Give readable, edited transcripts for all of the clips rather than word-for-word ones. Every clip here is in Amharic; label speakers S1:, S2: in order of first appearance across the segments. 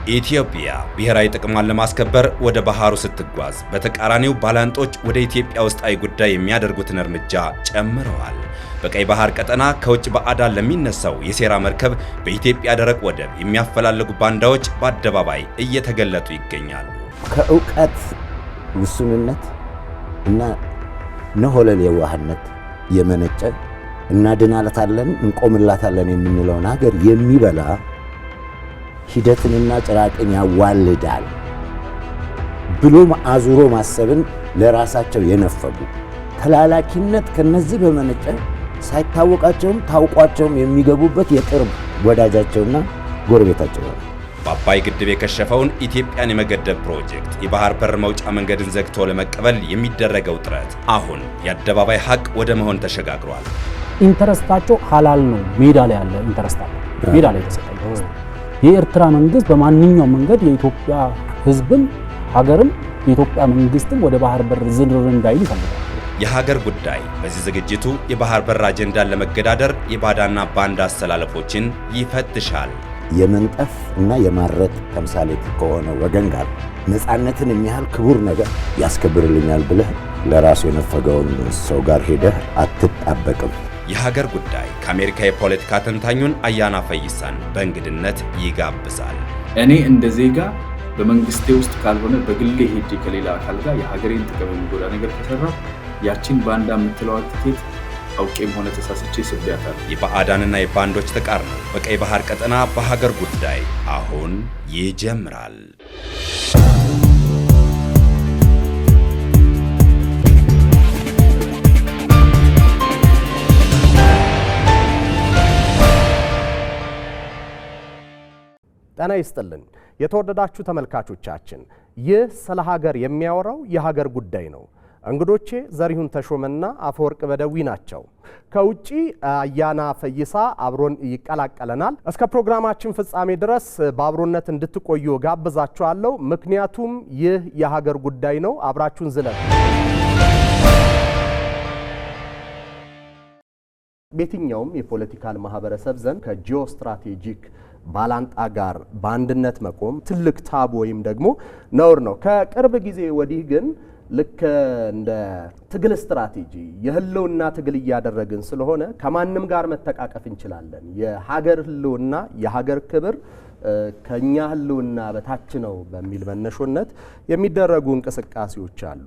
S1: ኢትዮጵያ ብሔራዊ ጥቅሟን ለማስከበር ወደ ባህሩ ስትጓዝ በተቃራኒው ባላንጦች ወደ ኢትዮጵያ ውስጣዊ ጉዳይ የሚያደርጉትን እርምጃ ጨምረዋል። በቀይ ባህር ቀጠና ከውጭ ባዕዳን ለሚነሳው የሴራ መርከብ በኢትዮጵያ ደረቅ ወደብ የሚያፈላልጉ ባንዳዎች በአደባባይ እየተገለጡ ይገኛሉ።
S2: ከእውቀት ውስንነት እና ነሆለል የዋህነት የመነጨ እናድናለታለን እንቆምላታለን የምንለውን ሀገር የሚበላ ሂደትንና ጭራቅን ያዋልዳል ብሎ አዙሮ ማሰብን ለራሳቸው የነፈጉ ተላላኪነት ከነዚህ በመነጨ ሳይታወቃቸውም ታውቋቸውም የሚገቡበት የቅርብ ወዳጃቸውና ጎረቤታቸው ነው።
S1: በአባይ ግድብ የከሸፈውን ኢትዮጵያን የመገደብ ፕሮጀክት የባህር በር መውጫ መንገድን ዘግቶ ለመቀበል የሚደረገው ጥረት አሁን የአደባባይ ሀቅ ወደ መሆን ተሸጋግሯል።
S3: ኢንተረስታቸው ሐላል ነው። ሜዳ ላይ ያለ ኢንተረስት አለ። ሜዳ ላይ ተሰጠው። የኤርትራ መንግስት በማንኛውም መንገድ የኢትዮጵያ ህዝብም ሀገርም የኢትዮጵያ መንግስትም ወደ ባህር በር ዝርር እንዳይል ይፈልጋል።
S1: የሀገር ጉዳይ በዚህ ዝግጅቱ የባህር በር አጀንዳን ለመገዳደር የባዳና ባንዳ አስተላለፎችን ይፈትሻል።
S2: የመንጠፍ እና የማረት ተምሳሌት ከሆነ ወገን ጋር ነፃነትን የሚያህል ክቡር ነገር ያስከብርልኛል ብለህ ለራሱ የነፈገውን ሰው ጋር ሄደህ አትጣበቅም።
S1: የሀገር ጉዳይ ከአሜሪካ የፖለቲካ ተንታኙን አያና ፈይሳን በእንግድነት ይጋብዛል።
S4: እኔ እንደ ዜጋ በመንግስቴ ውስጥ ካልሆነ በግሌ ሄጄ ከሌላ አካል ጋር የሀገሬን ጥቅም የሚጎዳ ነገር ከሰራ ያቺን ባንዳ የምትለዋል ትኬት አውቄም ሆነ ተሳስቼ ስብያታል።
S1: የባዕዳንና የባንዶች ተቃርኖ በቀይ ባህር ቀጠና በሀገር ጉዳይ አሁን ይጀምራል።
S5: ጤና ይስጥልን የተወደዳችሁ ተመልካቾቻችን፣ ይህ ስለ ሀገር የሚያወራው የሀገር ጉዳይ ነው። እንግዶቼ ዘሪሁን ተሾመና አፈወርቅ በደዊ ናቸው። ከውጪ አያና ፈይሳ አብሮን ይቀላቀለናል። እስከ ፕሮግራማችን ፍጻሜ ድረስ በአብሮነት እንድትቆዩ ጋብዛችኋለሁ። ምክንያቱም ይህ የሀገር ጉዳይ ነው። አብራችሁን ዝለቁ። በየትኛውም የፖለቲካል ማህበረሰብ ዘንድ ከጂኦ ስትራቴጂክ ባላንጣ ጋር በአንድነት መቆም ትልቅ ታቡ ወይም ደግሞ ነውር ነው። ከቅርብ ጊዜ ወዲህ ግን ልክ እንደ ትግል ስትራቴጂ የህልውና ትግል እያደረግን ስለሆነ ከማንም ጋር መተቃቀፍ እንችላለን፣ የሀገር ህልውና የሀገር ክብር ከኛ ህልውና በታች ነው በሚል መነሾነት የሚደረጉ እንቅስቃሴዎች አሉ።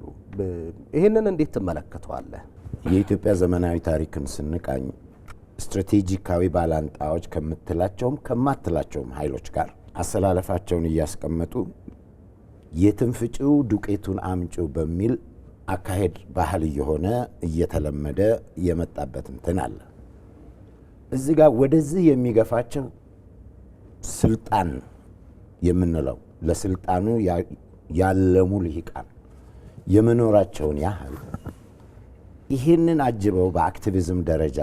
S5: ይህንን እንዴት ትመለከቷለህ?
S2: የኢትዮጵያ ዘመናዊ ታሪክን ስንቃኝ ስትራቴጂካዊ ባላንጣዎች ከምትላቸውም ከማትላቸውም ኃይሎች ጋር አሰላለፋቸውን እያስቀመጡ የትንፍጪው ዱቄቱን አምጪው በሚል አካሄድ ባህል እየሆነ እየተለመደ የመጣበት እንትን አለ። እዚህ ጋር ወደዚህ የሚገፋቸው ስልጣን የምንለው ለስልጣኑ ያለሙ ልሂቃን የመኖራቸውን ያህል ይህንን አጅበው በአክቲቪዝም ደረጃ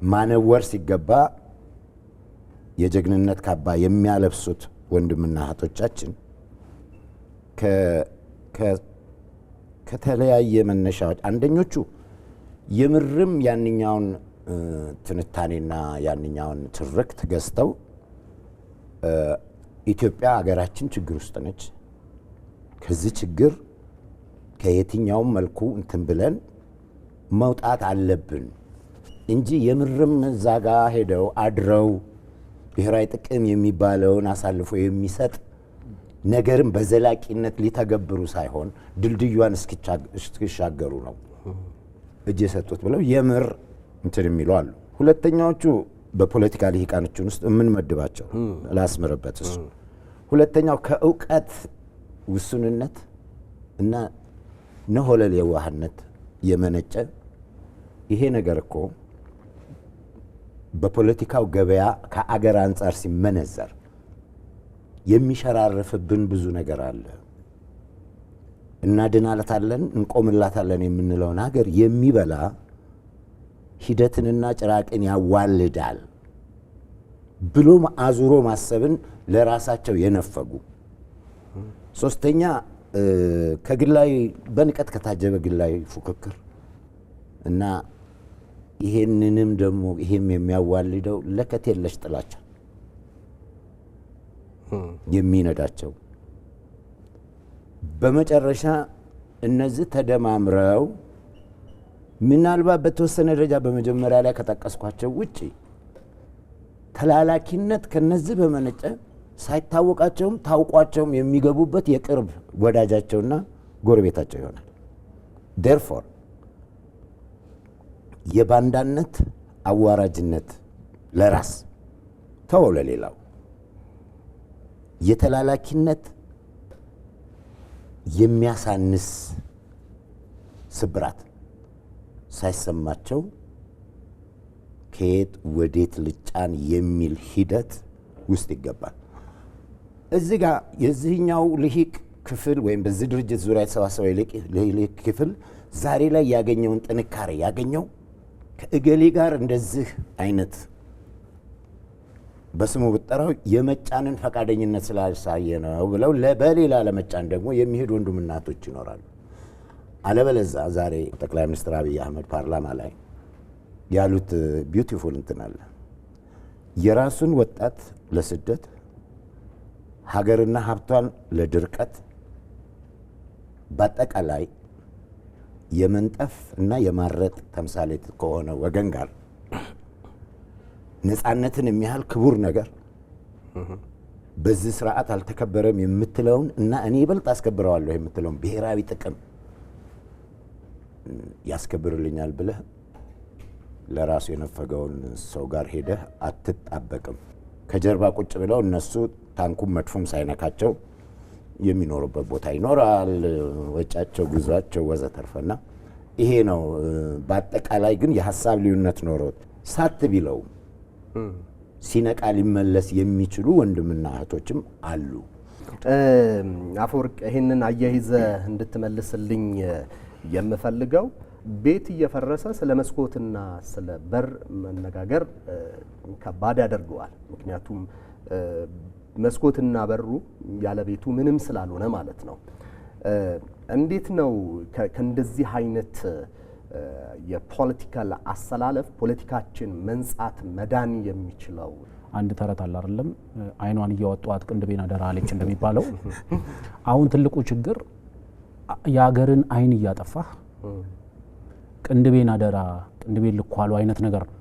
S2: ማነወር ሲገባ የጀግንነት ካባ የሚያለብሱት ወንድምና እህቶቻችን ከተለያየ መነሻዎች አንደኞቹ የምርም ያንኛውን ትንታኔና ያንኛውን ትርክት ገዝተው ኢትዮጵያ ሀገራችን ችግር ውስጥ ነች፣ ከዚህ ችግር ከየትኛውም መልኩ እንትን ብለን መውጣት አለብን እንጂ የምርም እዛ ጋ ሄደው አድረው ብሔራዊ ጥቅም የሚባለውን አሳልፎ የሚሰጥ ነገርም በዘላቂነት ሊተገብሩ ሳይሆን ድልድዩን እስኪሻገሩ ነው እጅ የሰጡት ብለው የምር እንትን የሚሉ አሉ። ሁለተኛዎቹ በፖለቲካ ልሂቃኖችን ውስጥ የምንመድባቸው ላስምርበት እሱ ሁለተኛው ከእውቀት ውስንነት እና ነሆለል የዋህነት የመነጨ ይሄ ነገር እኮ በፖለቲካው ገበያ ከአገር አንጻር ሲመነዘር የሚሸራረፍብን ብዙ ነገር አለ። እናድናለታለን እንቆምላታለን የምንለውን ሀገር የሚበላ ሂደትንና ጭራቅን ያዋልዳል ብሎ አዙሮ ማሰብን ለራሳቸው የነፈጉ። ሶስተኛ ከግላይ በንቀት ከታጀበ ግላይ ፉክክር እና ይሄንንም ደግሞ ይሄም የሚያዋልደው ለከት የለሽ ጥላቻ የሚነዳቸው። በመጨረሻ እነዚህ ተደማምረው ምናልባት በተወሰነ ደረጃ በመጀመሪያ ላይ ከጠቀስኳቸው ውጪ ተላላኪነት ከነዚህ በመነጨ ሳይታወቃቸውም ታውቋቸውም የሚገቡበት የቅርብ ወዳጃቸውና ጎረቤታቸው ይሆናል። ዴርፎር የባንዳነት አዋራጅነት ለራስ ተወው ለሌላው፣ የተላላኪነት የሚያሳንስ ስብራት ሳይሰማቸው ከየት ወዴት ልጫን የሚል ሂደት ውስጥ ይገባል። እዚህ ጋር የዚህኛው ልሂቅ ክፍል ወይም በዚህ ድርጅት ዙሪያ የተሰባሰበው ልሂቅ ክፍል ዛሬ ላይ ያገኘውን ጥንካሬ ያገኘው ከእገሌ ጋር እንደዚህ አይነት በስሙ ብጠራው የመጫንን ፈቃደኝነት ስላሳየ ነው ብለው በሌላ ለመጫን ደግሞ የሚሄዱ ወንድምና እህቶች ይኖራሉ። አለበለዛ ዛሬ ጠቅላይ ሚኒስትር አብይ አህመድ ፓርላማ ላይ ያሉት ቢዩቲፉል እንትን አለ። የራሱን ወጣት ለስደት ሀገርና ሀብቷን ለድርቀት በአጠቃላይ የመንጠፍ እና የማረጥ ተምሳሌት ከሆነ ወገን ጋር ነፃነትን የሚያህል ክቡር ነገር በዚህ ስርዓት አልተከበረም የምትለውን እና እኔ ይበልጥ አስከብረዋለሁ የምትለውን ብሔራዊ ጥቅም ያስከብርልኛል ብለህ ለራሱ የነፈገውን ሰው ጋር ሄደህ አትጣበቅም። ከጀርባ ቁጭ ብለው እነሱ ታንኩም መድፉም ሳይነካቸው የሚኖሩበት ቦታ ይኖራል። ወጫቸው፣ ጉዟቸው ወዘተርፈና ይሄ ነው። በአጠቃላይ ግን የሀሳብ ልዩነት ኖሮት ሳት ቢለው ሲነቃ ሊመለስ የሚችሉ ወንድምና እህቶችም አሉ።
S5: አፈወርቅ ይህንን አያይዘ እንድትመልስልኝ የምፈልገው ቤት እየፈረሰ ስለ መስኮትና ስለ በር መነጋገር ከባድ ያደርገዋል። ምክንያቱም መስኮትና በሩ ያለ ቤቱ ምንም ስላልሆነ ማለት ነው። እንዴት ነው ከእንደዚህ አይነት የፖለቲካል አሰላለፍ ፖለቲካችን መንጻት መዳን የሚችለው?
S3: አንድ ተረት አለ አይደለም? አይኗን እያወጣት ቅንድቤን አደራ አለች እንደሚባለው። አሁን ትልቁ ችግር የሀገርን አይን እያጠፋህ ቅንድቤን አደራ ቅንድቤን ልኳሉ አይነት ነገር ነው።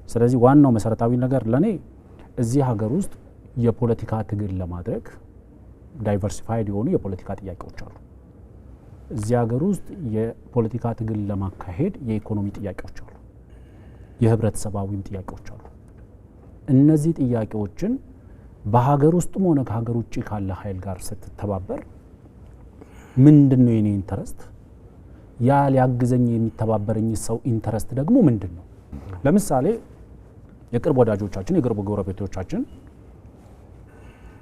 S3: ስለዚህ ዋናው መሰረታዊ ነገር ለኔ እዚህ ሀገር ውስጥ የፖለቲካ ትግል ለማድረግ ዳይቨርሲፋይድ የሆኑ የፖለቲካ ጥያቄዎች አሉ። እዚህ ሀገር ውስጥ የፖለቲካ ትግል ለማካሄድ የኢኮኖሚ ጥያቄዎች አሉ፣ የህብረተሰባዊም ጥያቄዎች አሉ። እነዚህ ጥያቄዎችን በሀገር ውስጥም ሆነ ከሀገር ውጭ ካለ ኃይል ጋር ስትተባበር ምንድነው የኔ ኢንተረስት፣ ያ ሊያግዘኝ የሚተባበረኝ ሰው ኢንተረስት ደግሞ ምንድነው? ለምሳሌ የቅርብ ወዳጆቻችን የቅርብ ጎረቤቶቻችን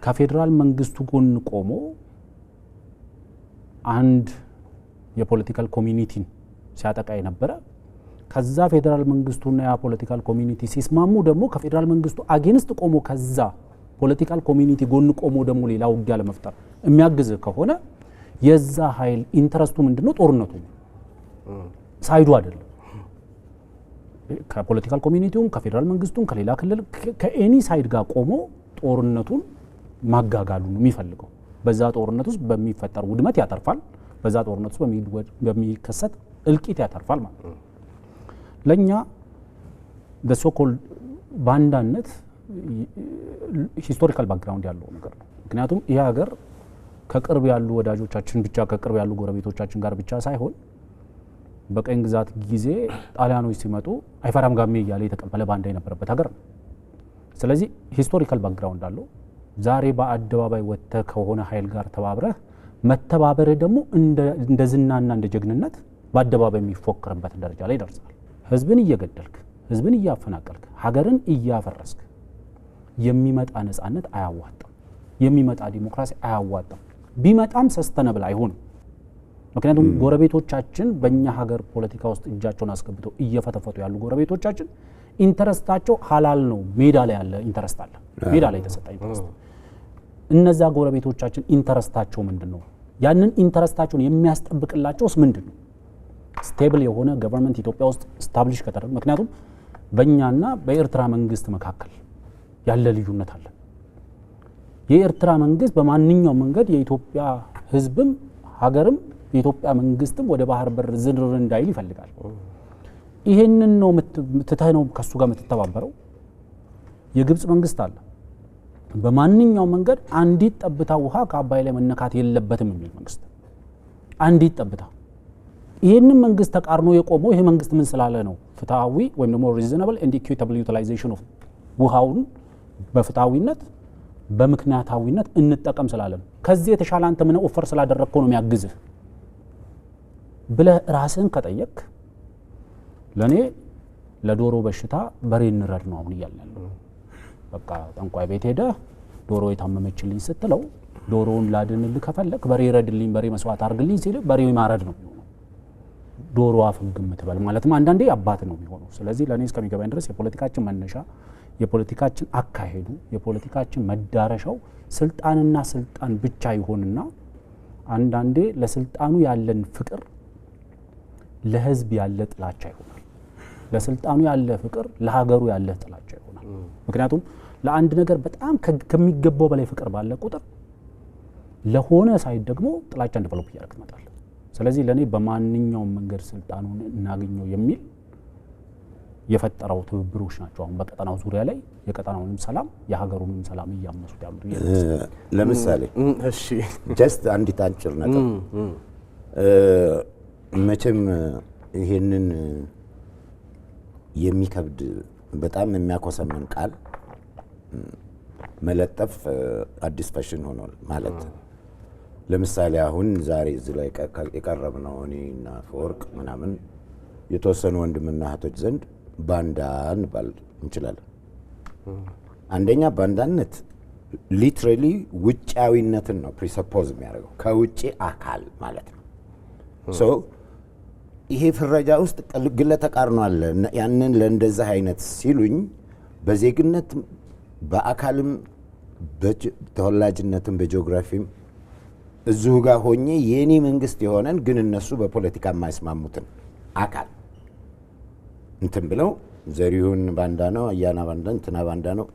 S3: ከፌዴራል መንግስቱ ጎን ቆሞ አንድ የፖለቲካል ኮሚኒቲን ሲያጠቃ የነበረ ከዛ ፌዴራል መንግስቱና ያ ፖለቲካል ኮሚኒቲ ሲስማሙ ደግሞ ከፌዴራል መንግስቱ አጌንስት ቆሞ ከዛ ፖለቲካል ኮሚኒቲ ጎን ቆሞ ደግሞ ሌላ ውጊያ ለመፍጠር የሚያግዝ ከሆነ የዛ ኃይል ኢንተረስቱ ምንድነው? ጦርነቱ ሳይዱ አይደለም። ከፖለቲካል ኮሚኒቲውም ከፌዴራል መንግስቱም ከሌላ ክልል ከኤኒ ሳይድ ጋር ቆሞ ጦርነቱን ማጋጋሉ ነው የሚፈልገው። በዛ ጦርነት ውስጥ በሚፈጠር ውድመት ያተርፋል፣ በዛ ጦርነት ውስጥ በሚከሰት እልቂት ያተርፋል ማለት ነው። ለኛ በሶኮል ባንዳነት ሂስቶሪካል ባክግራውንድ ያለው ነገር ነው። ምክንያቱም ይህ ሀገር ከቅርብ ያሉ ወዳጆቻችን ብቻ ከቅርብ ያሉ ጎረቤቶቻችን ጋር ብቻ ሳይሆን በቀኝ ግዛት ጊዜ ጣሊያኖች ሲመጡ አይፈራም ጋሜ እያለ የተቀበለ ባንዳ የነበረበት ሀገር ነው። ስለዚህ ሂስቶሪካል ባክግራውንድ አለው። ዛሬ በአደባባይ ወጥተህ ከሆነ ኃይል ጋር ተባብረህ መተባበርህ ደግሞ እንደ ዝናና እንደ ጀግንነት በአደባባይ የሚፎከርበት ደረጃ ላይ ደርሳል። ህዝብን እየገደልክ፣ ህዝብን እያፈናቀልክ፣ ሀገርን እያፈረስክ የሚመጣ ነፃነት አያዋጣም፣ የሚመጣ ዲሞክራሲ አያዋጣም። ቢመጣም ሰስተነብል አይሆንም። ምክንያቱም ጎረቤቶቻችን በእኛ ሀገር ፖለቲካ ውስጥ እጃቸውን አስገብተው እየፈተፈቱ ያሉ ጎረቤቶቻችን ኢንተረስታቸው ሀላል ነው። ሜዳ ላይ ያለ ኢንተረስት አለ፣ ሜዳ ላይ የተሰጠ ኢንተረስት። እነዛ ጎረቤቶቻችን ኢንተረስታቸው ምንድነው? ያንን ኢንተረስታቸውን የሚያስጠብቅላቸውስ ምንድነው? ስቴብል የሆነ ገቨርንመንት ኢትዮጵያ ውስጥ ስታብሊሽ ከተደረገ፣ ምክንያቱም በእኛና በኤርትራ መንግስት መካከል ያለ ልዩነት አለ። የኤርትራ መንግስት በማንኛውም መንገድ የኢትዮጵያ ህዝብም ሀገርም የኢትዮጵያ መንግስትም ወደ ባህር በር ዝንር እንዳይል ይፈልጋል። ይሄንን ነው ምትተነው ከሱ ጋር የምትተባበረው። የግብጽ መንግስት አለ በማንኛውም መንገድ አንዲት ጠብታ ውሃ ከአባይ ላይ መነካት የለበትም የሚል መንግስት አንዲት ጠብታ። ይሄንን መንግስት ተቃርኖ የቆመው ይሄ መንግስት ምን ስላለ ነው? ፍትሃዊ ወይም ደግሞ reasonable and equitable utilization of ውሃውን በፍትሃዊነት በምክንያታዊነት እንጠቀም ስላለ ነው። ከዚህ የተሻለ አንተ ምን ኦፈር ስላደረግከው ነው የሚያግዝህ ብለህ ራስህን ከጠየቅ ለኔ ለዶሮ በሽታ በሬ እንረድ ነው አሁን እያልነው። በቃ ጠንቋይ ቤት ሄደ ዶሮ የታመመችልኝ ስትለው ዶሮውን ላድንልህ ከፈለክ በሬ ረድልኝ፣ በሬ መስዋዕት አድርግልኝ ሲል በሬው ማረድ ነው የሚሆነው። ዶሮ አፍግም ትበል ማለትም አንዳንዴ አባት ነው የሚሆነው። ስለዚህ ለኔ እስከሚገባኝ ድረስ የፖለቲካችን መነሻ የፖለቲካችን አካሄዱ የፖለቲካችን መዳረሻው ስልጣንና ስልጣን ብቻ ይሆንና አንዳንዴ ለስልጣኑ ያለን ፍቅር ለህዝብ ያለ ጥላቻ ይሆናል። ለስልጣኑ ያለ ፍቅር ለሀገሩ ያለ ጥላቻ ይሆናል። ምክንያቱም ለአንድ ነገር በጣም ከሚገባው በላይ ፍቅር ባለ ቁጥር ለሆነ ሳይድ ደግሞ ጥላቻን ዴቨሎፕ እያደረግ ይመጣል። ስለዚህ ለኔ በማንኛውም መንገድ ስልጣኑን እናገኘው የሚል የፈጠረው ትብብሮች ናቸው አሁን በቀጠናው ዙሪያ ላይ የቀጠናውንም ሰላም የሀገሩንም ሰላም እያመሱት ያሉት።
S2: ለምሳሌ
S5: እሺ
S2: ጀስት አንዲት አንጭር ነጥብ መቼም ይሄንን የሚከብድ በጣም የሚያኮሰመን ቃል መለጠፍ አዲስ ፋሽን ሆኗል ማለት። ለምሳሌ አሁን ዛሬ እዚህ ላይ የቀረብነው እኔና ፈወርቅ ምናምን የተወሰኑ ወንድምና እህቶች ዘንድ ባንዳ እንባል እንችላለን። አንደኛ ባንዳነት ሊትራሊ ውጫዊነትን ነው ፕሪሰፖዝ የሚያደርገው ከውጪ አካል ማለት ነው። ሶ ይሄ ፍረጃ ውስጥ ግለ ተቃርኖ አለ። ያንን ለእንደዚህ አይነት ሲሉኝ በዜግነት በአካልም በተወላጅነትም በጂኦግራፊም እዚሁ ጋር ሆኜ የኔ መንግስት የሆነን ግን እነሱ በፖለቲካ የማይስማሙትን አካል እንትን ብለው ዘሪሁን ባንዳ ነው፣ አያና ባንዳ፣ እንትና ባንዳ ነው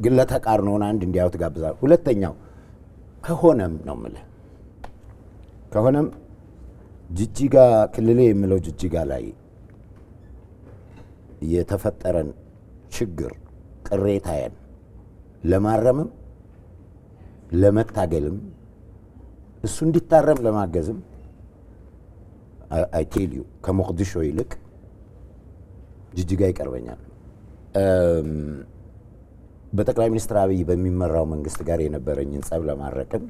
S2: ግለ ተቃርኖውን አንድ እንዲያውት ጋብዛለሁ። ሁለተኛው ከሆነም ነው የምልህ ከሆነም ጅጅጋ ክልሌ የምለው ጅጅጋ ላይ የተፈጠረን ችግር ቅሬታዬን ለማረምም ለመታገልም እሱ እንዲታረም ለማገዝም አይ ቴል ዩ ከሞቃዲሾ ይልቅ ጅጅጋ ይቀርበኛል። በጠቅላይ ሚኒስትር አብይ በሚመራው መንግስት ጋር የነበረኝን ጸብ ለማረቅም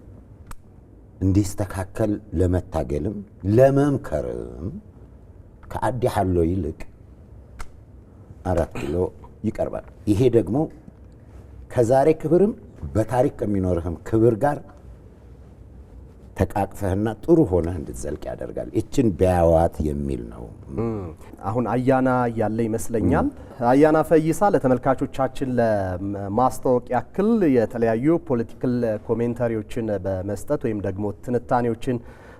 S2: እንዲስተካከል ለመታገልም ለመምከርም ከአዲ ሐሎ ይልቅ 4 ኪሎ ይቀርባል። ይሄ ደግሞ ከዛሬ ክብርም በታሪክ ከሚኖርህም ክብር ጋር ተቃቅፈህና ጥሩ ሆነህ እንድትዘልቅ ያደርጋል። እችን ቢያዋት የሚል ነው።
S5: አሁን አያና ያለ ይመስለኛል። አያና ፈይሳ ለተመልካቾቻችን ለማስተዋወቅ ያክል የተለያዩ ፖለቲካል ኮሜንታሪዎችን በመስጠት ወይም ደግሞ ትንታኔዎችን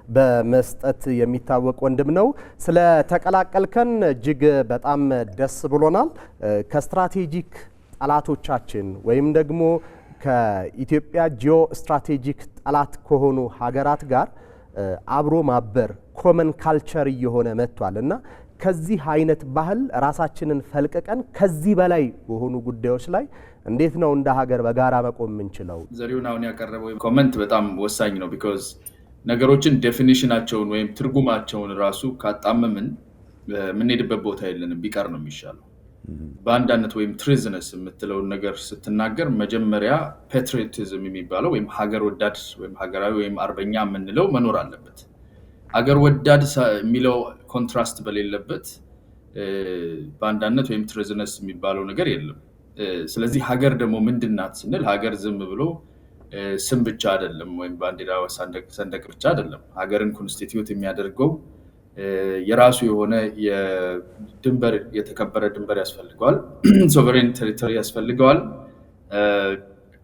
S5: በመስጠት የሚታወቅ ወንድም ነው። ስለ ተቀላቀልከን እጅግ በጣም ደስ ብሎናል። ከስትራቴጂክ ጠላቶቻችን ወይም ደግሞ ከኢትዮጵያ ጂኦ ስትራቴጂክ ጠላት ከሆኑ ሀገራት ጋር አብሮ ማበር ኮመን ካልቸር እየሆነ መጥቷል እና ከዚህ አይነት ባህል ራሳችንን ፈልቀቀን ከዚህ በላይ በሆኑ ጉዳዮች ላይ እንዴት ነው እንደ ሀገር በጋራ መቆም የምንችለው?
S4: ዘሪሁን አሁን ያቀረበው ኮመንት በጣም ወሳኝ ነው። ቢኮዝ ነገሮችን ዴፊኒሽናቸውን ወይም ትርጉማቸውን ራሱ ካጣመምን የምንሄድበት ቦታ የለንም፣ ቢቀር ነው የሚሻለው። በአንዳነት ወይም ትሪዝነስ የምትለውን ነገር ስትናገር መጀመሪያ ፔትሪዮቲዝም የሚባለው ወይም ሀገር ወዳድ ወይም ሀገራዊ ወይም አርበኛ የምንለው መኖር አለበት። ሀገር ወዳድ የሚለው ኮንትራስት በሌለበት በአንዳነት ወይም ትሪዝነስ የሚባለው ነገር የለም። ስለዚህ ሀገር ደግሞ ምንድናት ስንል ሀገር ዝም ብሎ ስም ብቻ አይደለም፣ ወይም ባንዲራ ሰንደቅ ብቻ አይደለም። ሀገርን ኮንስቲትዩት የሚያደርገው የራሱ የሆነ የድንበር የተከበረ ድንበር ያስፈልገዋል። ሶቨሬን ቴሪቶሪ ያስፈልገዋል።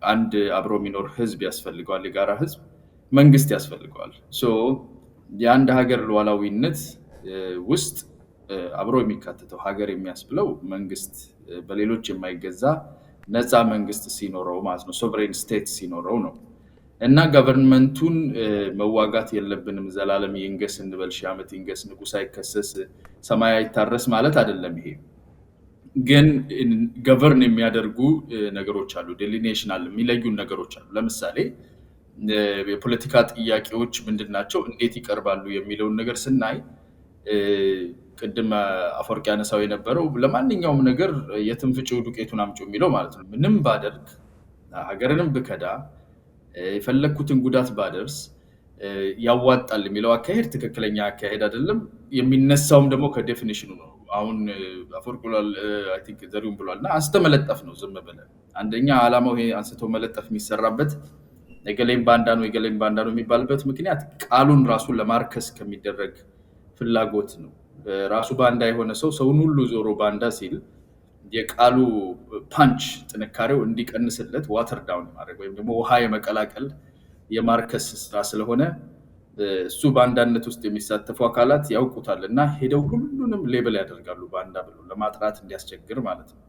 S4: አንድ አብሮ የሚኖር ህዝብ ያስፈልገዋል። የጋራ ህዝብ መንግስት ያስፈልገዋል። የአንድ ሀገር ሉዓላዊነት ውስጥ አብሮ የሚካተተው ሀገር የሚያስብለው መንግስት በሌሎች የማይገዛ ነፃ መንግስት ሲኖረው ማለት ነው፣ ሶቨሬን ስቴት ሲኖረው ነው። እና ገቨርንመንቱን መዋጋት የለብንም ዘላለም ይንገስ እንበል ሺህ ዓመት ይንገስ ንጉስ አይከሰስ ሰማይ አይታረስ ማለት አይደለም። ይሄ ግን ገቨርን የሚያደርጉ ነገሮች አሉ፣ ዴሊኔሽናል የሚለዩን ነገሮች አሉ። ለምሳሌ የፖለቲካ ጥያቄዎች ምንድናቸው፣ እንዴት ይቀርባሉ የሚለውን ነገር ስናይ ቅድም አፈወርቅ ያነሳው የነበረው ለማንኛውም ነገር የትም ፍጪው ዱቄቱን አምጪው የሚለው ማለት ነው። ምንም ባደርግ ሀገርንም ብከዳ የፈለግኩትን ጉዳት ባደርስ ያዋጣል የሚለው አካሄድ ትክክለኛ አካሄድ አይደለም። የሚነሳውም ደግሞ ከዴፊኒሽኑ ነው። አሁን አፈወርቅ ብሏል፣ አይ ቲንክ ዘሪሁን ብሏል እና አንስቶ መለጠፍ ነው ዝም ብለን። አንደኛ ዓላማው ይሄ አንስቶ መለጠፍ የሚሰራበት የገሌም ባንዳ ነው የገሌም ባንዳ ነው የሚባልበት ምክንያት ቃሉን ራሱን ለማርከስ ከሚደረግ ፍላጎት ነው። ራሱ ባንዳ የሆነ ሰው ሰውን ሁሉ ዞሮ ባንዳ ሲል የቃሉ ፓንች ጥንካሬው እንዲቀንስለት ዋተር ዳውን ማድረግ ወይም ደግሞ ውሃ የመቀላቀል የማርከስ ስራ ስለሆነ እሱ ባንዳነት ውስጥ የሚሳተፉ አካላት ያውቁታል እና ሄደው ሁሉንም ሌብል ያደርጋሉ ባንዳ ብሎ ለማጥራት እንዲያስቸግር ማለት ነው።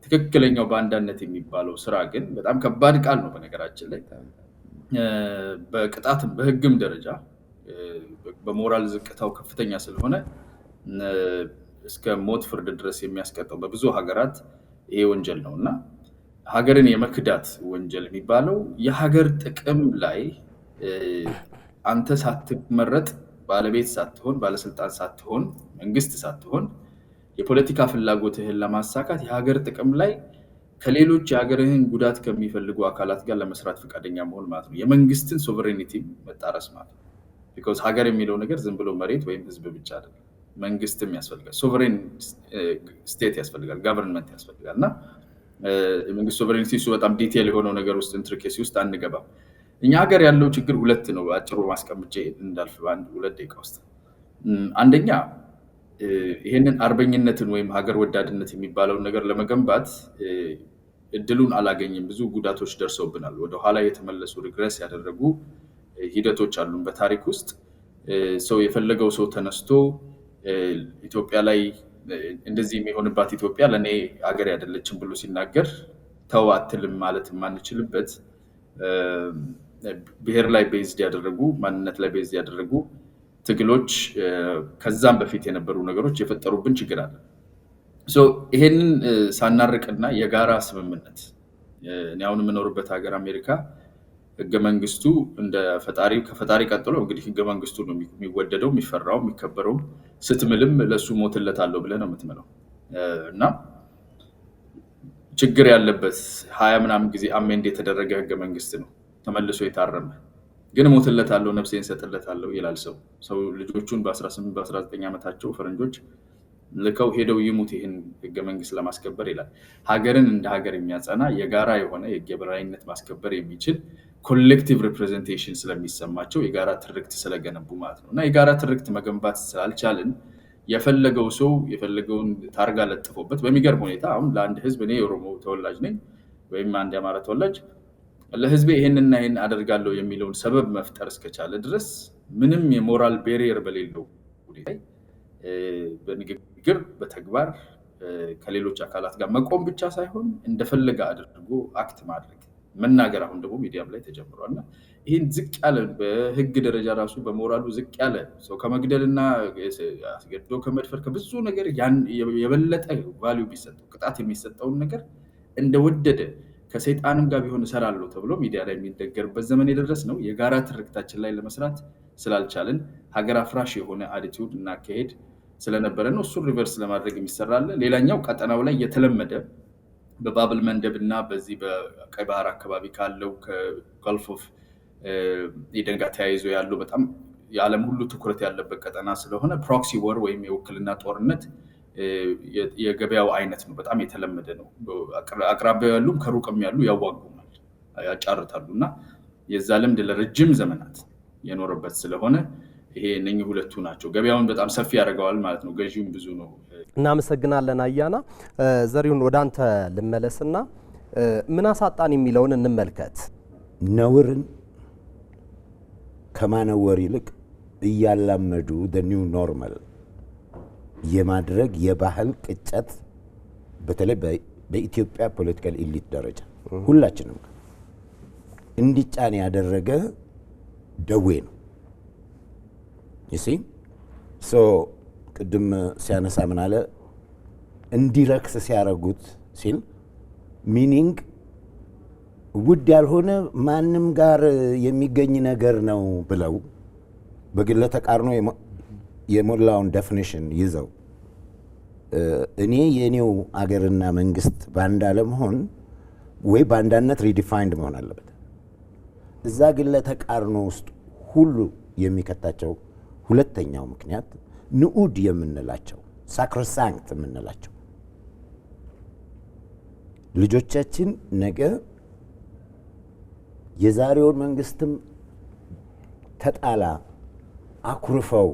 S4: ትክክለኛው ባንዳነት የሚባለው ስራ ግን በጣም ከባድ ቃል ነው። በነገራችን ላይ በቅጣትም በህግም ደረጃ በሞራል ዝቅታው ከፍተኛ ስለሆነ እስከ ሞት ፍርድ ድረስ የሚያስቀጣው በብዙ ሀገራት ይሄ ወንጀል ነው እና ሀገርን የመክዳት ወንጀል የሚባለው የሀገር ጥቅም ላይ አንተ ሳትመረጥ ባለቤት ሳትሆን ባለስልጣን ሳትሆን መንግስት ሳትሆን የፖለቲካ ፍላጎትህን ለማሳካት የሀገር ጥቅም ላይ ከሌሎች የሀገርህን ጉዳት ከሚፈልጉ አካላት ጋር ለመስራት ፈቃደኛ መሆን ማለት ነው። የመንግስትን ሶቨሬኒቲ መጣረስ ማለት ነው። ቢኮዝ ሀገር የሚለው ነገር ዝም ብሎ መሬት ወይም ህዝብ ብቻ አይደለም። መንግስትም ያስፈልጋል፣ ሶቨሬን ስቴት ያስፈልጋል፣ ጋቨርንመንት ያስፈልጋል እና የመንግስት ሶቨሬኒቲ እሱ በጣም ዲቴል የሆነው ነገር ውስጥ ኢንትሪኬሲ ውስጥ አንገባም። እኛ ሀገር ያለው ችግር ሁለት ነው። አጭሩ ማስቀምጬ እንዳልፍ በአንድ 2 ደቂቃ ውስጥ አንደኛ ይሄንን አርበኝነትን ወይም ሀገር ወዳድነት የሚባለውን ነገር ለመገንባት እድሉን አላገኝም። ብዙ ጉዳቶች ደርሰውብናል። ወደኋላ የተመለሱ ሪግረስ ያደረጉ ሂደቶች አሉን በታሪክ ውስጥ። ሰው የፈለገው ሰው ተነስቶ ኢትዮጵያ ላይ እንደዚህ የሚሆንባት ኢትዮጵያ ለእኔ ሀገር አይደለችም ብሎ ሲናገር ተው አትልም ማለት የማንችልበት ብሔር ላይ ቤዝድ ያደረጉ ማንነት ላይ ቤዝድ ያደረጉ ትግሎች ከዛም በፊት የነበሩ ነገሮች የፈጠሩብን ችግር አለ። ይሄንን ሳናርቅና የጋራ ስምምነት እኔ አሁን የምኖርበት ሀገር አሜሪካ ህገ መንግስቱ እንደ ከፈጣሪ ቀጥሎ እንግዲህ ህገ መንግስቱ ነው የሚወደደው፣ የሚፈራው፣ የሚከበረው። ስትምልም ለሱ ሞትለታለሁ ብለህ ነው የምትምለው እና ችግር ያለበት 20 ምናምን ጊዜ አሜንድ የተደረገ ህገ መንግስት ነው ተመልሶ የታረመ ግን ሞትለታለሁ ነፍሴን ሰጥለታለሁ ይላል ሰው ልጆቹን በ18 በ19 ዓመታቸው ፈረንጆች ልከው ሄደው ይሙት ይህን ህገ መንግስት ለማስከበር ይላል። ሀገርን እንደ ሀገር የሚያጸና የጋራ የሆነ የህግ የበላይነት ማስከበር የሚችል ኮሌክቲቭ ሪፕሬዘንቴሽን ስለሚሰማቸው የጋራ ትርክት ስለገነቡ ማለት ነው እና የጋራ ትርክት መገንባት ስላልቻልን የፈለገው ሰው የፈለገውን ታርጋ ለጥፎበት በሚገርም ሁኔታ አሁን ለአንድ ህዝብ እኔ የኦሮሞ ተወላጅ ነኝ ወይም አንድ የአማራ ተወላጅ ለህዝቤ ይሄንና ይሄን አደርጋለሁ የሚለውን ሰበብ መፍጠር እስከቻለ ድረስ ምንም የሞራል ቤሪየር በሌለው ሁኔታ በንግግር በተግባር ከሌሎች አካላት ጋር መቆም ብቻ ሳይሆን እንደፈለገ አድርጎ አክት ማድረግ መናገር አሁን ደግሞ ሚዲያም ላይ ተጀምሯል እና ይህን ዝቅ ያለ በህግ ደረጃ ራሱ በሞራሉ ዝቅ ያለ ሰው ከመግደልና አስገድዶ ከመድፈር ከብዙ ነገር የበለጠ ቫልዩ ቢሰጠው ቅጣት የሚሰጠውን ነገር እንደወደደ ከሰይጣንም ጋር ቢሆን እሰራለሁ ተብሎ ሚዲያ ላይ የሚነገርበት ዘመን የደረስ ነው። የጋራ ትርክታችን ላይ ለመስራት ስላልቻልን ሀገር አፍራሽ የሆነ አቲቲዩድ እና አካሄድ ስለነበረ ነው። እሱን ሪቨርስ ለማድረግ የሚሰራለ። ሌላኛው ቀጠናው ላይ የተለመደ በባብል መንደብ እና በዚህ በቀይ ባህር አካባቢ ካለው ከጋልፍ ኦፍ ኤደን ጋር ተያይዞ ያለው በጣም የዓለም ሁሉ ትኩረት ያለበት ቀጠና ስለሆነ ፕሮክሲ ወር ወይም የውክልና ጦርነት የገበያው አይነት ነው። በጣም የተለመደ ነው። አቅራቢያው ያሉም ከሩቅም ያሉ ያዋጉናል፣ ያጫርታሉ እና የዛ ልምድ ለረጅም ዘመናት የኖረበት ስለሆነ ይሄ እነኚህ ሁለቱ ናቸው። ገበያውን በጣም ሰፊ ያደርገዋል ማለት ነው። ገዢውም ብዙ ነው።
S5: እናመሰግናለን አያና። ዘሪሁን ወደ አንተ ልመለስና ምን አሳጣን የሚለውን እንመልከት።
S2: ነውርን ከማነወር ይልቅ እያላመዱ ኒው ኖርማል የማድረግ የባህል ቅጨት በተለይ በኢትዮጵያ ፖለቲካል ኢሊት ደረጃ ሁላችንም እንዲጫን ያደረገ ደዌ ነው። ይሲ ሶ ቅድም ሲያነሳ ምን አለ እንዲረክስ ሲያረጉት ሲል ሚኒንግ ውድ ያልሆነ ማንም ጋር የሚገኝ ነገር ነው ብለው በግለ ተቃርኖ የሞላውን ዴፊኒሽን ይዘው እኔ የኔው አገርና መንግስት ባንዳ ለመሆን ወይ ባንዳነት ሪዲፋይንድ መሆን አለበት። እዛ ግለ ተቃርኖ ውስጥ ሁሉ የሚከታቸው ሁለተኛው ምክንያት ንዑድ የምንላቸው ሳክሮሳንክት የምንላቸው ልጆቻችን ነገ የዛሬውን መንግስትም ተጣላ አኩርፈው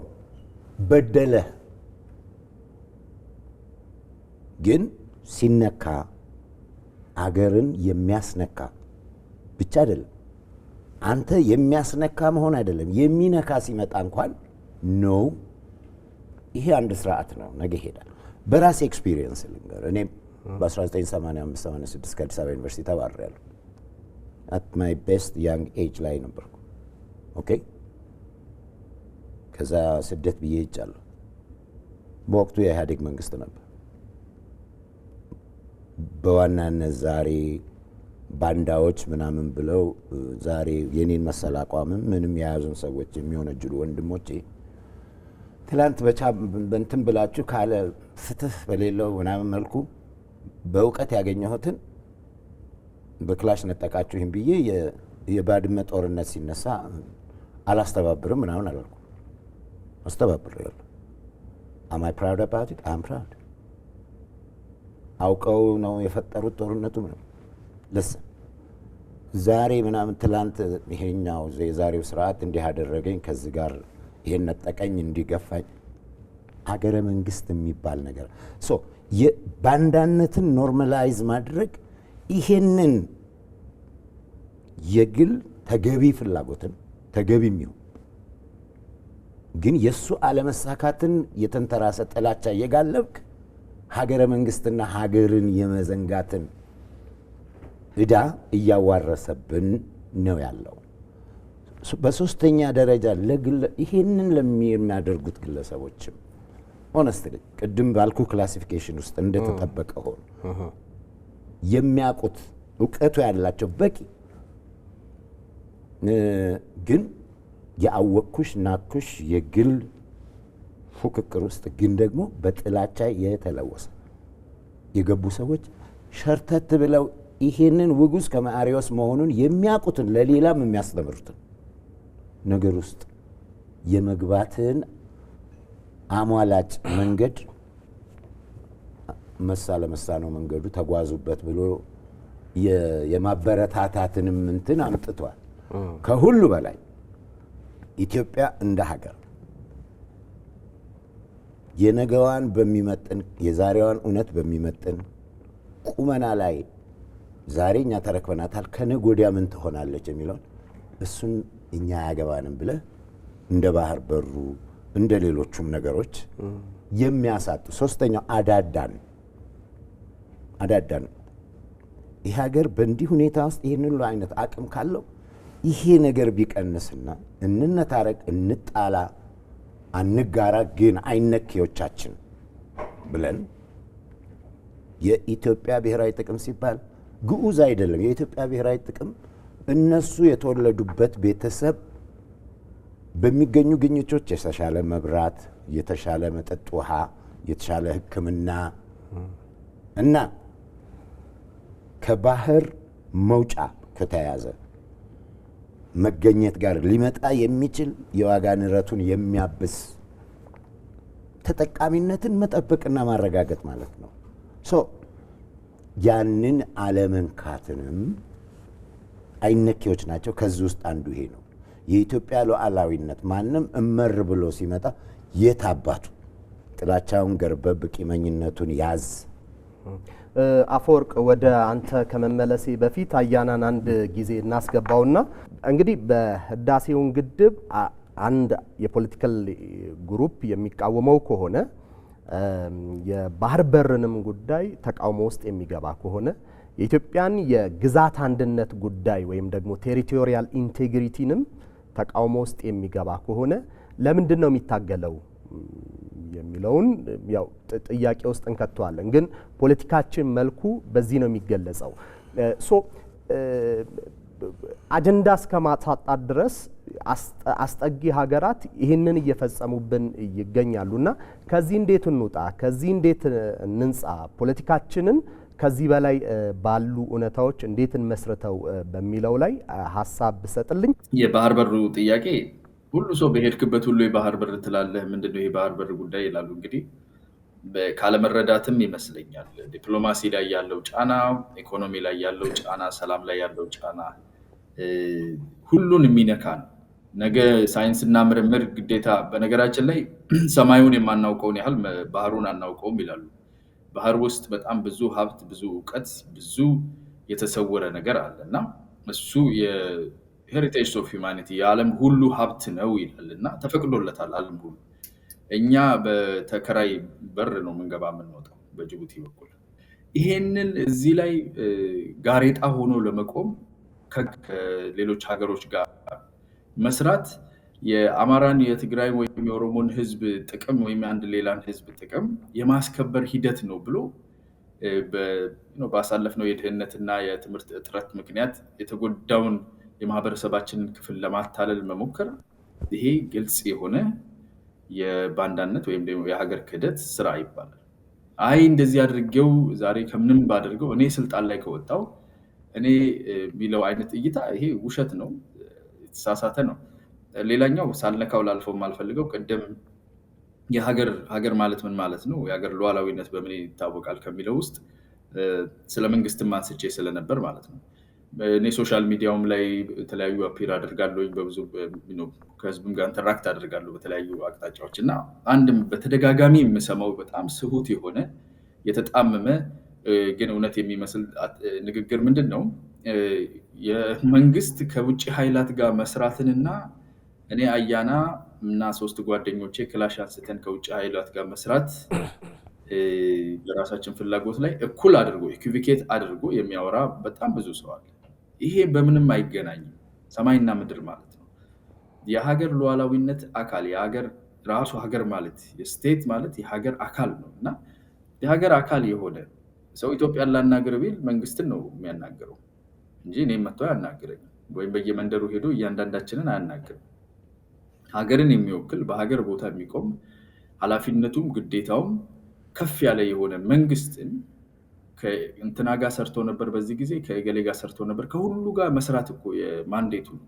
S2: በደለ ግን ሲነካ አገርን የሚያስነካ ብቻ አይደለም፣ አንተ የሚያስነካ መሆን አይደለም የሚነካ ሲመጣ እንኳን ነው። ይሄ አንድ ስርዓት ነው፣ ነገ ይሄዳል። በራሴ ኤክስፒሪየንስ ልንገር። እኔ በ1985-86 ከአዲስ አበባ ዩኒቨርሲቲ ተባረሪያለሁ። አት ማይ ቤስት ያንግ ኤጅ ላይ ነበርኩ። ኦኬ ከዛ ስደት ብዬ ሄጃለሁ። በወቅቱ የኢህአዴግ መንግስት ነበር። በዋናነት ዛሬ ባንዳዎች ምናምን ብለው ዛሬ የኔን መሰል አቋምም ምንም የያዙን ሰዎች የሚሆነጅሉ ወንድሞቼ ትላንት በእንትን ብላችሁ ካለ ፍትህ በሌለው ምናምን መልኩ በእውቀት ያገኘሁትን በክላሽ ነጠቃችሁኝ ብዬ የባድመ ጦርነት ሲነሳ አላስተባብርም ምናምን አላልኩ። አስተባብሬያለሁ። am I proud about it? I'm proud። አውቀው ነው የፈጠሩት ጦርነቱ ምናምን ለሰን ዛሬ ምናምን ትላንት ይሄኛው የዛሬው ስርዓት እንዲህ አደረገኝ ከዚህ ጋር ይሄን ነጠቀኝ እንዲገፋኝ አገረ መንግስት የሚባል ነገር ሶ የባንዳነትን ኖርማላይዝ ማድረግ ይሄንን የግል ተገቢ ፍላጎትን ተገቢ የሚሆን ግን የሱ አለመሳካትን የተንተራሰ ጥላቻ የጋለብክ ሀገረ መንግስትና ሀገርን የመዘንጋትን እዳ እያዋረሰብን ነው ያለው። በሶስተኛ ደረጃ ይሄንን ለሚያደርጉት ግለሰቦችም ሆነስትሊ ቅድም ባልኩ ክላሲፊኬሽን ውስጥ እንደተጠበቀ ሆኖ የሚያውቁት እውቀቱ ያላቸው በቂ ግን የአወቅኩሽ ናኩሽ የግል ፉክክር ውስጥ ግን ደግሞ በጥላቻ የተለወሰ የገቡ ሰዎች ሸርተት ብለው ይሄንን ውጉዝ ከማሪዎስ መሆኑን የሚያውቁትን ለሌላም የሚያስተምሩትን ነገር ውስጥ የመግባትን አሟላጭ መንገድ መሳ ለመሳ ነው መንገዱ ተጓዙበት ብሎ የማበረታታትንም እንትን አምጥቷል። ከሁሉ በላይ ኢትዮጵያ እንደ ሀገር የነገዋን በሚመጥን የዛሬዋን እውነት በሚመጥን ቁመና ላይ ዛሬ እኛ ተረክበናታል፣ ከነገ ወዲያ ምን ትሆናለች የሚለውን እሱን እኛ ያገባንም ብለ እንደ ባህር በሩ እንደ ሌሎቹም ነገሮች የሚያሳጡ ሶስተኛው አዳዳን ይህ ሀገር በእንዲህ ሁኔታ ውስጥ ይህን ሁሉ አይነት አቅም ካለው ይሄ ነገር ቢቀንስና እንነታረቅ፣ እንጣላ፣ አንጋራ ግን አይነኪዎቻችን ብለን የኢትዮጵያ ብሔራዊ ጥቅም ሲባል ግዑዝ አይደለም። የኢትዮጵያ ብሔራዊ ጥቅም እነሱ የተወለዱበት ቤተሰብ በሚገኙ ግኝቶች የተሻለ መብራት፣ የተሻለ መጠጥ ውሃ፣ የተሻለ ሕክምና እና ከባህር መውጫ ከተያዘ መገኘት ጋር ሊመጣ የሚችል የዋጋ ንረቱን የሚያብስ ተጠቃሚነትን መጠበቅና ማረጋገጥ ማለት ነው። ሶ ያንን አለመንካትንም አይነኪዎች ናቸው። ከዚህ ውስጥ አንዱ ይሄ ነው። የኢትዮጵያ ሉዓላዊነት ማንም እመር ብሎ ሲመጣ የታባቱ ጥላቻውን ገርበብ ቂመኝነቱን ያዝ።
S5: አፈወርቅ ወደ አንተ ከመመለሴ በፊት አያናን አንድ ጊዜ እናስገባውና እንግዲህ በህዳሴውን ግድብ አንድ የፖለቲካል ግሩፕ የሚቃወመው ከሆነ የባህር በርንም ጉዳይ ተቃውሞ ውስጥ የሚገባ ከሆነ የኢትዮጵያን የግዛት አንድነት ጉዳይ ወይም ደግሞ ቴሪቶሪያል ኢንቴግሪቲንም ተቃውሞ ውስጥ የሚገባ ከሆነ ለምንድን ነው የሚታገለው የሚለውን ያው ጥያቄ ውስጥ እንከተዋለን። ግን ፖለቲካችን መልኩ በዚህ ነው የሚገለጸው። አጀንዳ እስከማሳጣት ድረስ አስጠጊ ሀገራት ይህንን እየፈጸሙብን ይገኛሉና ከዚህ እንዴት እንውጣ? ከዚህ እንዴት እንንጻ? ፖለቲካችንን ከዚህ በላይ ባሉ እውነታዎች እንዴት እንመስርተው በሚለው ላይ ሀሳብ ብሰጥልኝ።
S4: የባህር በሩ ጥያቄ ሁሉ ሰው በሄድክበት ሁሉ የባህር በር ትላለህ። ምንድነው የባህር በር ጉዳይ ይላሉ። እንግዲህ ካለመረዳትም ይመስለኛል ዲፕሎማሲ ላይ ያለው ጫና፣ ኢኮኖሚ ላይ ያለው ጫና፣ ሰላም ላይ ያለው ጫና ሁሉን የሚነካ ነው። ነገ ሳይንስና ምርምር ግዴታ በነገራችን ላይ ሰማዩን የማናውቀውን ያህል ባህሩን አናውቀውም ይላሉ። ባህር ውስጥ በጣም ብዙ ሀብት፣ ብዙ እውቀት፣ ብዙ የተሰወረ ነገር አለ እና እሱ የሄሪቴጅ ኦፍ ሂውማኒቲ የዓለም ሁሉ ሀብት ነው ይላል እና ተፈቅዶለታል ዓለም ሁሉ። እኛ በተከራይ በር ነው ምንገባ የምንወጣው በጅቡቲ በኩል። ይሄንን እዚህ ላይ ጋሬጣ ሆኖ ለመቆም ከሌሎች ሀገሮች ጋር መስራት የአማራን የትግራይ ወይም የኦሮሞን ህዝብ ጥቅም ወይም አንድ ሌላን ህዝብ ጥቅም የማስከበር ሂደት ነው ብሎ ባሳለፍነው የድህነትና የትምህርት እጥረት ምክንያት የተጎዳውን የማህበረሰባችንን ክፍል ለማታለል መሞከር ይሄ ግልጽ የሆነ የባንዳነት ወይም ደግሞ የሀገር ክህደት ስራ ይባላል። አይ እንደዚህ አድርጌው ዛሬ ከምንም ባደርገው እኔ ስልጣን ላይ ከወጣው እኔ የሚለው አይነት እይታ ይሄ ውሸት ነው፣ የተሳሳተ ነው። ሌላኛው ሳልነካው ላልፈው የማልፈልገው ቅድም ሀገር ማለት ምን ማለት ነው፣ የሀገር ሉዓላዊነት በምን ይታወቃል ከሚለው ውስጥ ስለ መንግስትም አንስቼ ስለነበር ማለት ነው። እኔ ሶሻል ሚዲያውም ላይ የተለያዩ አፒር አድርጋለሁ፣ በብዙ ከህዝብም ጋር ኢንተራክት አድርጋለሁ በተለያዩ አቅጣጫዎች እና አንድም በተደጋጋሚ የምሰማው በጣም ስሁት የሆነ የተጣመመ ግን እውነት የሚመስል ንግግር ምንድን ነው፣ የመንግስት ከውጭ ኃይላት ጋር መስራትንና እኔ አያና እና 3 ጓደኞቼ ክላሽ አንስተን ከውጭ ኃይላት ጋር መስራት የራሳችን ፍላጎት ላይ እኩል አድርጎ ኢኩቪኬት አድርጎ የሚያወራ በጣም ብዙ ሰው አለ። ይሄ በምንም አይገናኝም። ሰማይና ምድር ማለት ነው። የሀገር ሉዓላዊነት አካል የሀገር ራሱ ሀገር ማለት የስቴት ማለት የሀገር አካል ነው እና የሀገር አካል የሆነ ሰው ኢትዮጵያን ላናገር ቢል መንግስትን ነው የሚያናገረው እንጂ እኔም መጥቶ አያናግረኝም፣ ወይም በየመንደሩ ሄዶ እያንዳንዳችንን አያናግርም። ሀገርን የሚወክል በሀገር ቦታ የሚቆም ኃላፊነቱም ግዴታውም ከፍ ያለ የሆነ መንግስትን ከእንትና ጋር ሰርቶ ነበር፣ በዚህ ጊዜ ከገሌ ጋር ሰርቶ ነበር፣ ከሁሉ ጋር መስራት እኮ የማንዴቱ ነው።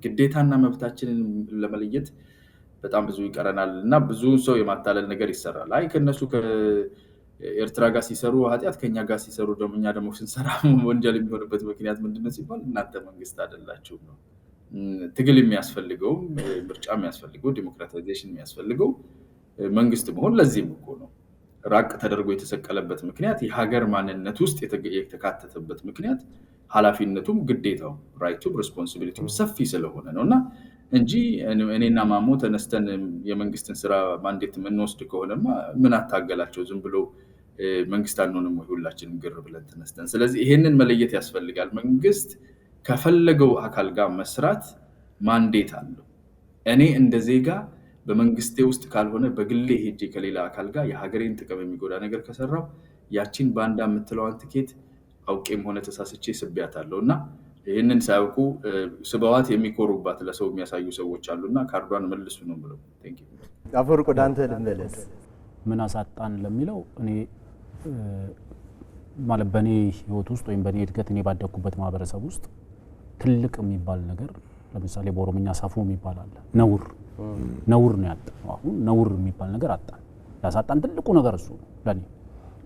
S4: ግዴታና መብታችንን ለመለየት በጣም ብዙ ይቀረናል እና ብዙ ሰው የማታለል ነገር ይሰራል። አይ ከነሱ ከኤርትራ ጋር ሲሰሩ ኃጢአት፣ ከኛ ጋር ሲሰሩ ደግሞ እኛ ደግሞ ስንሰራ ወንጀል የሚሆንበት ምክንያት ምንድነው ሲባል እናንተ መንግስት አይደላችሁም ነው። ትግል የሚያስፈልገው ምርጫ የሚያስፈልገው ዲሞክራታይዜሽን የሚያስፈልገው መንግስት መሆን ለዚህም እኮ ነው። ራቅ ተደርጎ የተሰቀለበት ምክንያት የሀገር ማንነት ውስጥ የተካተተበት ምክንያት ኃላፊነቱም ግዴታው ራይቱም ሬስፖንሲቢሊቲውም ሰፊ ስለሆነ ነው እና እንጂ እኔና ማሞ ተነስተን የመንግስትን ስራ ማንዴት የምንወስድ ከሆነማ ምን አታገላቸው? ዝም ብሎ መንግስት አንሆንም ወይ ሁላችንም ግር ብለን ተነስተን? ስለዚህ ይሄንን መለየት ያስፈልጋል። መንግስት ከፈለገው አካል ጋር መስራት ማንዴት አለው። እኔ እንደ ዜጋ በመንግስቴ ውስጥ ካልሆነ በግሌ ሄጄ ከሌላ አካል ጋር የሀገሬን ጥቅም የሚጎዳ ነገር ከሰራው ያቺን ባንዳ የምትለዋን ትኬት አውቄም ሆነ ተሳስቼ ስቢያታለሁ እና ይህንን ሳያውቁ ስበዋት የሚኮሩባት ለሰው የሚያሳዩ ሰዎች አሉና ካርዷን መልሱ ነው ብለው።
S5: አፈወርቅ ወደ አንተ ልመለስ።
S3: ምን አሳጣን ለሚለው እኔ ማለት በእኔ ህይወት ውስጥ ወይም በእኔ እድገት እኔ ባደግኩበት ማህበረሰብ ውስጥ ትልቅ የሚባል ነገር ለምሳሌ በኦሮምኛ ሳፎ የሚባል አለ። ነውር ነው ያጣነው። አሁን ነውር የሚባል ነገር አጣን። ያሳጣን ትልቁ ነገር እሱ ነው ለኔ።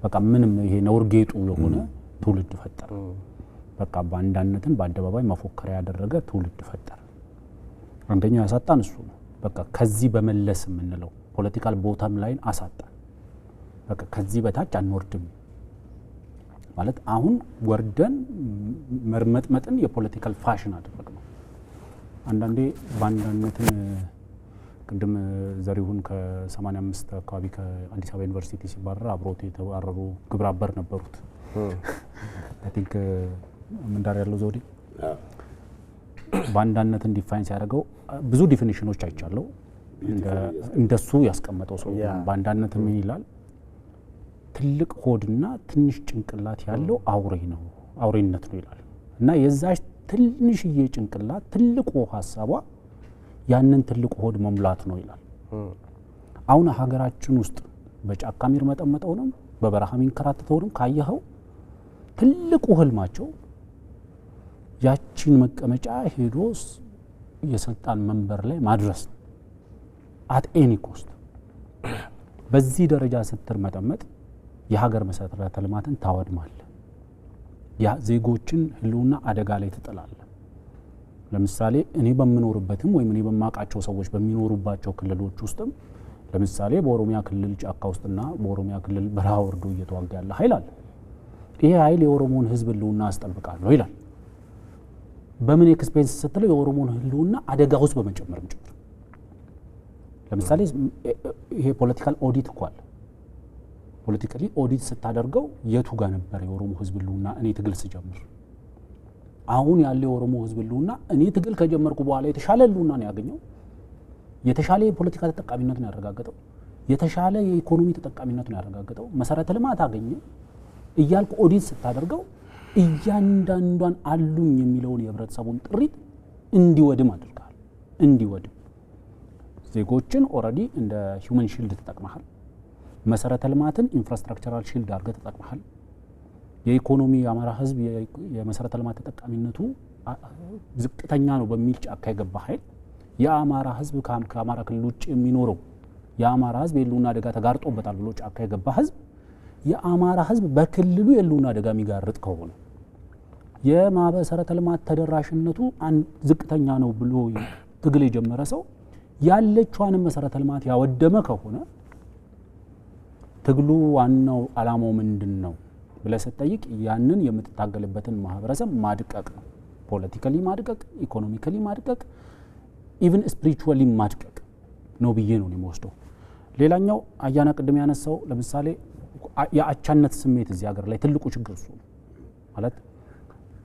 S3: በቃ ምንም ይሄ ነውር ጌጡ የሆነ ትውልድ ፈጠረ። በቃ ባንዳነትን በአደባባይ መፎከሪያ ያደረገ ትውልድ ፈጠረ። አንደኛው ያሳጣን እሱ ነው። በቃ ከዚህ በመለስ የምንለው ፖለቲካል ቦታም ላይን አሳጣን። በቃ ከዚህ በታች አንወርድም ማለት አሁን ወርደን መርመጥመጥን የፖለቲካል ፋሽን አደረግነው። አንዳንዴ ባንዳነትን ቅድም ዘሪሁን ከ85 አካባቢ ከአዲስ አበባ ዩኒቨርሲቲ ሲባረር አብሮት የተባረሩ ግብረ አበር ነበሩት። አይ ቲንክ ምንዳር ያለው ዘውዴ ባንዳነትን ዲፋይን ሲያደርገው ብዙ ዲፊኒሽኖች አይቻለው። እንደሱ ያስቀመጠው ሰው ባንዳነት ምን ይላል? ትልቅ ሆድና ትንሽ ጭንቅላት ያለው አውሬ ነው፣ አውሬነት ነው ይላል። እና የዛች ትንሽዬ ጭንቅላት ትልቁ ሀሳቧ ያንን ትልቁ ሆድ መሙላት ነው ይላል። አሁን ሀገራችን ውስጥ በጫካ የሚርመጠመጠውንም በበረሃ የሚንከራተተውንም ካየኸው ትልቁ ህልማቸው ያቺን መቀመጫ ሄዶ የስልጣን መንበር ላይ ማድረስ ነው። አት ኤኒ ኮስት። በዚህ ደረጃ ስትርመጠመጥ የሀገር መሰረተ ልማትን ታወድማለህ። ዜጎችን ህልውና አደጋ ላይ ትጥላለህ። ለምሳሌ እኔ በምኖርበትም ወይም እኔ በማውቃቸው ሰዎች በሚኖሩባቸው ክልሎች ውስጥም ለምሳሌ በኦሮሚያ ክልል ጫካ ውስጥና በኦሮሚያ ክልል በረሃ ወርዶ እየተዋጋ ያለ ኃይል አለ። ይሄ ኃይል የኦሮሞን ህዝብ ህልውና አስጠብቃለሁ ይላል። በምን ኤክስፔንስ ስትለው የኦሮሞን ህልውና አደጋ ውስጥ በመጨመር ጭምር። ለምሳሌ ይሄ ፖለቲካል ኦዲት እኮ አለ። ፖለቲካሊ ኦዲት ስታደርገው የቱ ጋር ነበር የኦሮሞ ህዝብ ህልውና እኔ ትግል ስጀምር? አሁን ያለው የኦሮሞ ህዝብ ህልውና እኔ ትግል ከጀመርኩ በኋላ የተሻለ ህልውና ነው ያገኘው፣ የተሻለ የፖለቲካ ተጠቃሚነት ነው ያረጋገጠው፣ የተሻለ የኢኮኖሚ ተጠቃሚነት ነው ያረጋገጠው፣ መሰረተ ልማት አገኘ እያልኩ ኦዲት ስታደርገው እያንዳንዷን አሉኝ የሚለውን የህብረተሰቡን ጥሪት እንዲወድም አድርጋል። እንዲወድም ዜጎችን ኦልሬዲ እንደ ሂውመን ሺልድ ተጠቅመሃል። መሰረተ ልማትን ኢንፍራስትራክቸራል ሺልድ አድርገህ ተጠቅመሃል። የኢኮኖሚ የአማራ ህዝብ የመሰረተ ልማት ተጠቃሚነቱ ዝቅተኛ ነው በሚል ጫካ የገባ ኃይል የአማራ ህዝብ ከአማራ ክልል ውጭ የሚኖረው የአማራ ህዝብ የህልውና አደጋ ተጋርጦበታል ብሎ ጫካ የገባ ህዝብ የአማራ ህዝብ በክልሉ የህልውና አደጋ የሚጋርጥ ከሆነ የመሰረተ ልማት ተደራሽነቱ ዝቅተኛ ነው ብሎ ትግል የጀመረ ሰው ያለችዋንም መሰረተ ልማት ያወደመ ከሆነ ትግሉ ዋናው አላማው ምንድን ነው ብለህ ስትጠይቅ ያንን የምትታገልበትን ማህበረሰብ ማድቀቅ ነው። ፖለቲካሊ ማድቀቅ፣ ኢኮኖሚካሊ ማድቀቅ፣ ኢቭን ስፒሪቹዋሊ ማድቀቅ ነው ብዬ ነው የሚወስደው። ሌላኛው አያና ቅድም ያነሳው ለምሳሌ የአቻነት ስሜት እዚህ ሀገር ላይ ትልቁ ችግር እሱ ነው። ማለት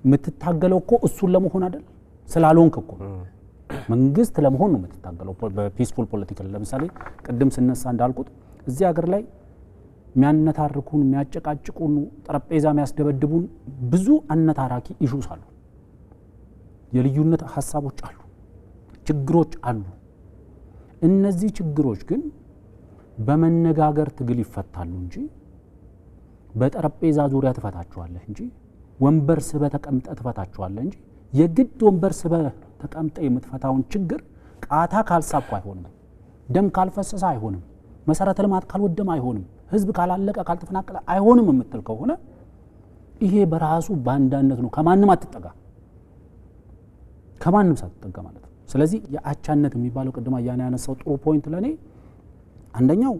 S3: የምትታገለው እኮ እሱን ለመሆን አይደል፣ ስላልሆንክ እኮ መንግስት ለመሆን ነው የምትታገለው በፒስፉል ፖለቲካል። ለምሳሌ ቅድም ስነሳ እንዳልኩት እዚህ ሀገር ላይ የሚያነታርኩን የሚያጨቃጭቁን ጠረጴዛ የሚያስደበድቡን ብዙ አነታራኪ ኢሹስ አሉ። የልዩነት ሀሳቦች አሉ፣ ችግሮች አሉ። እነዚህ ችግሮች ግን በመነጋገር ትግል ይፈታሉ እንጂ በጠረጴዛ ዙሪያ ትፈታቸዋለህ እንጂ ወንበር ስበህ ተቀምጠህ ትፈታቸዋለህ እንጂ የግድ ወንበር ስበህ ተቀምጠህ የምትፈታውን ችግር ቃታ ካልሳብኩ አይሆንም፣ ደም ካልፈሰሰ አይሆንም፣ መሰረተ ልማት ካልወደም አይሆንም፣ ህዝብ ካላለቀ ካልተፈናቀለ አይሆንም የምትል ከሆነ ይሄ በራሱ ባንዳነት ነው። ከማንም አትጠጋ፣ ከማንም ሳትጠጋ ማለት ነው። ስለዚህ የአቻነት የሚባለው ቅድም አያና ያነሳው ጥሩ ፖይንት ለኔ አንደኛው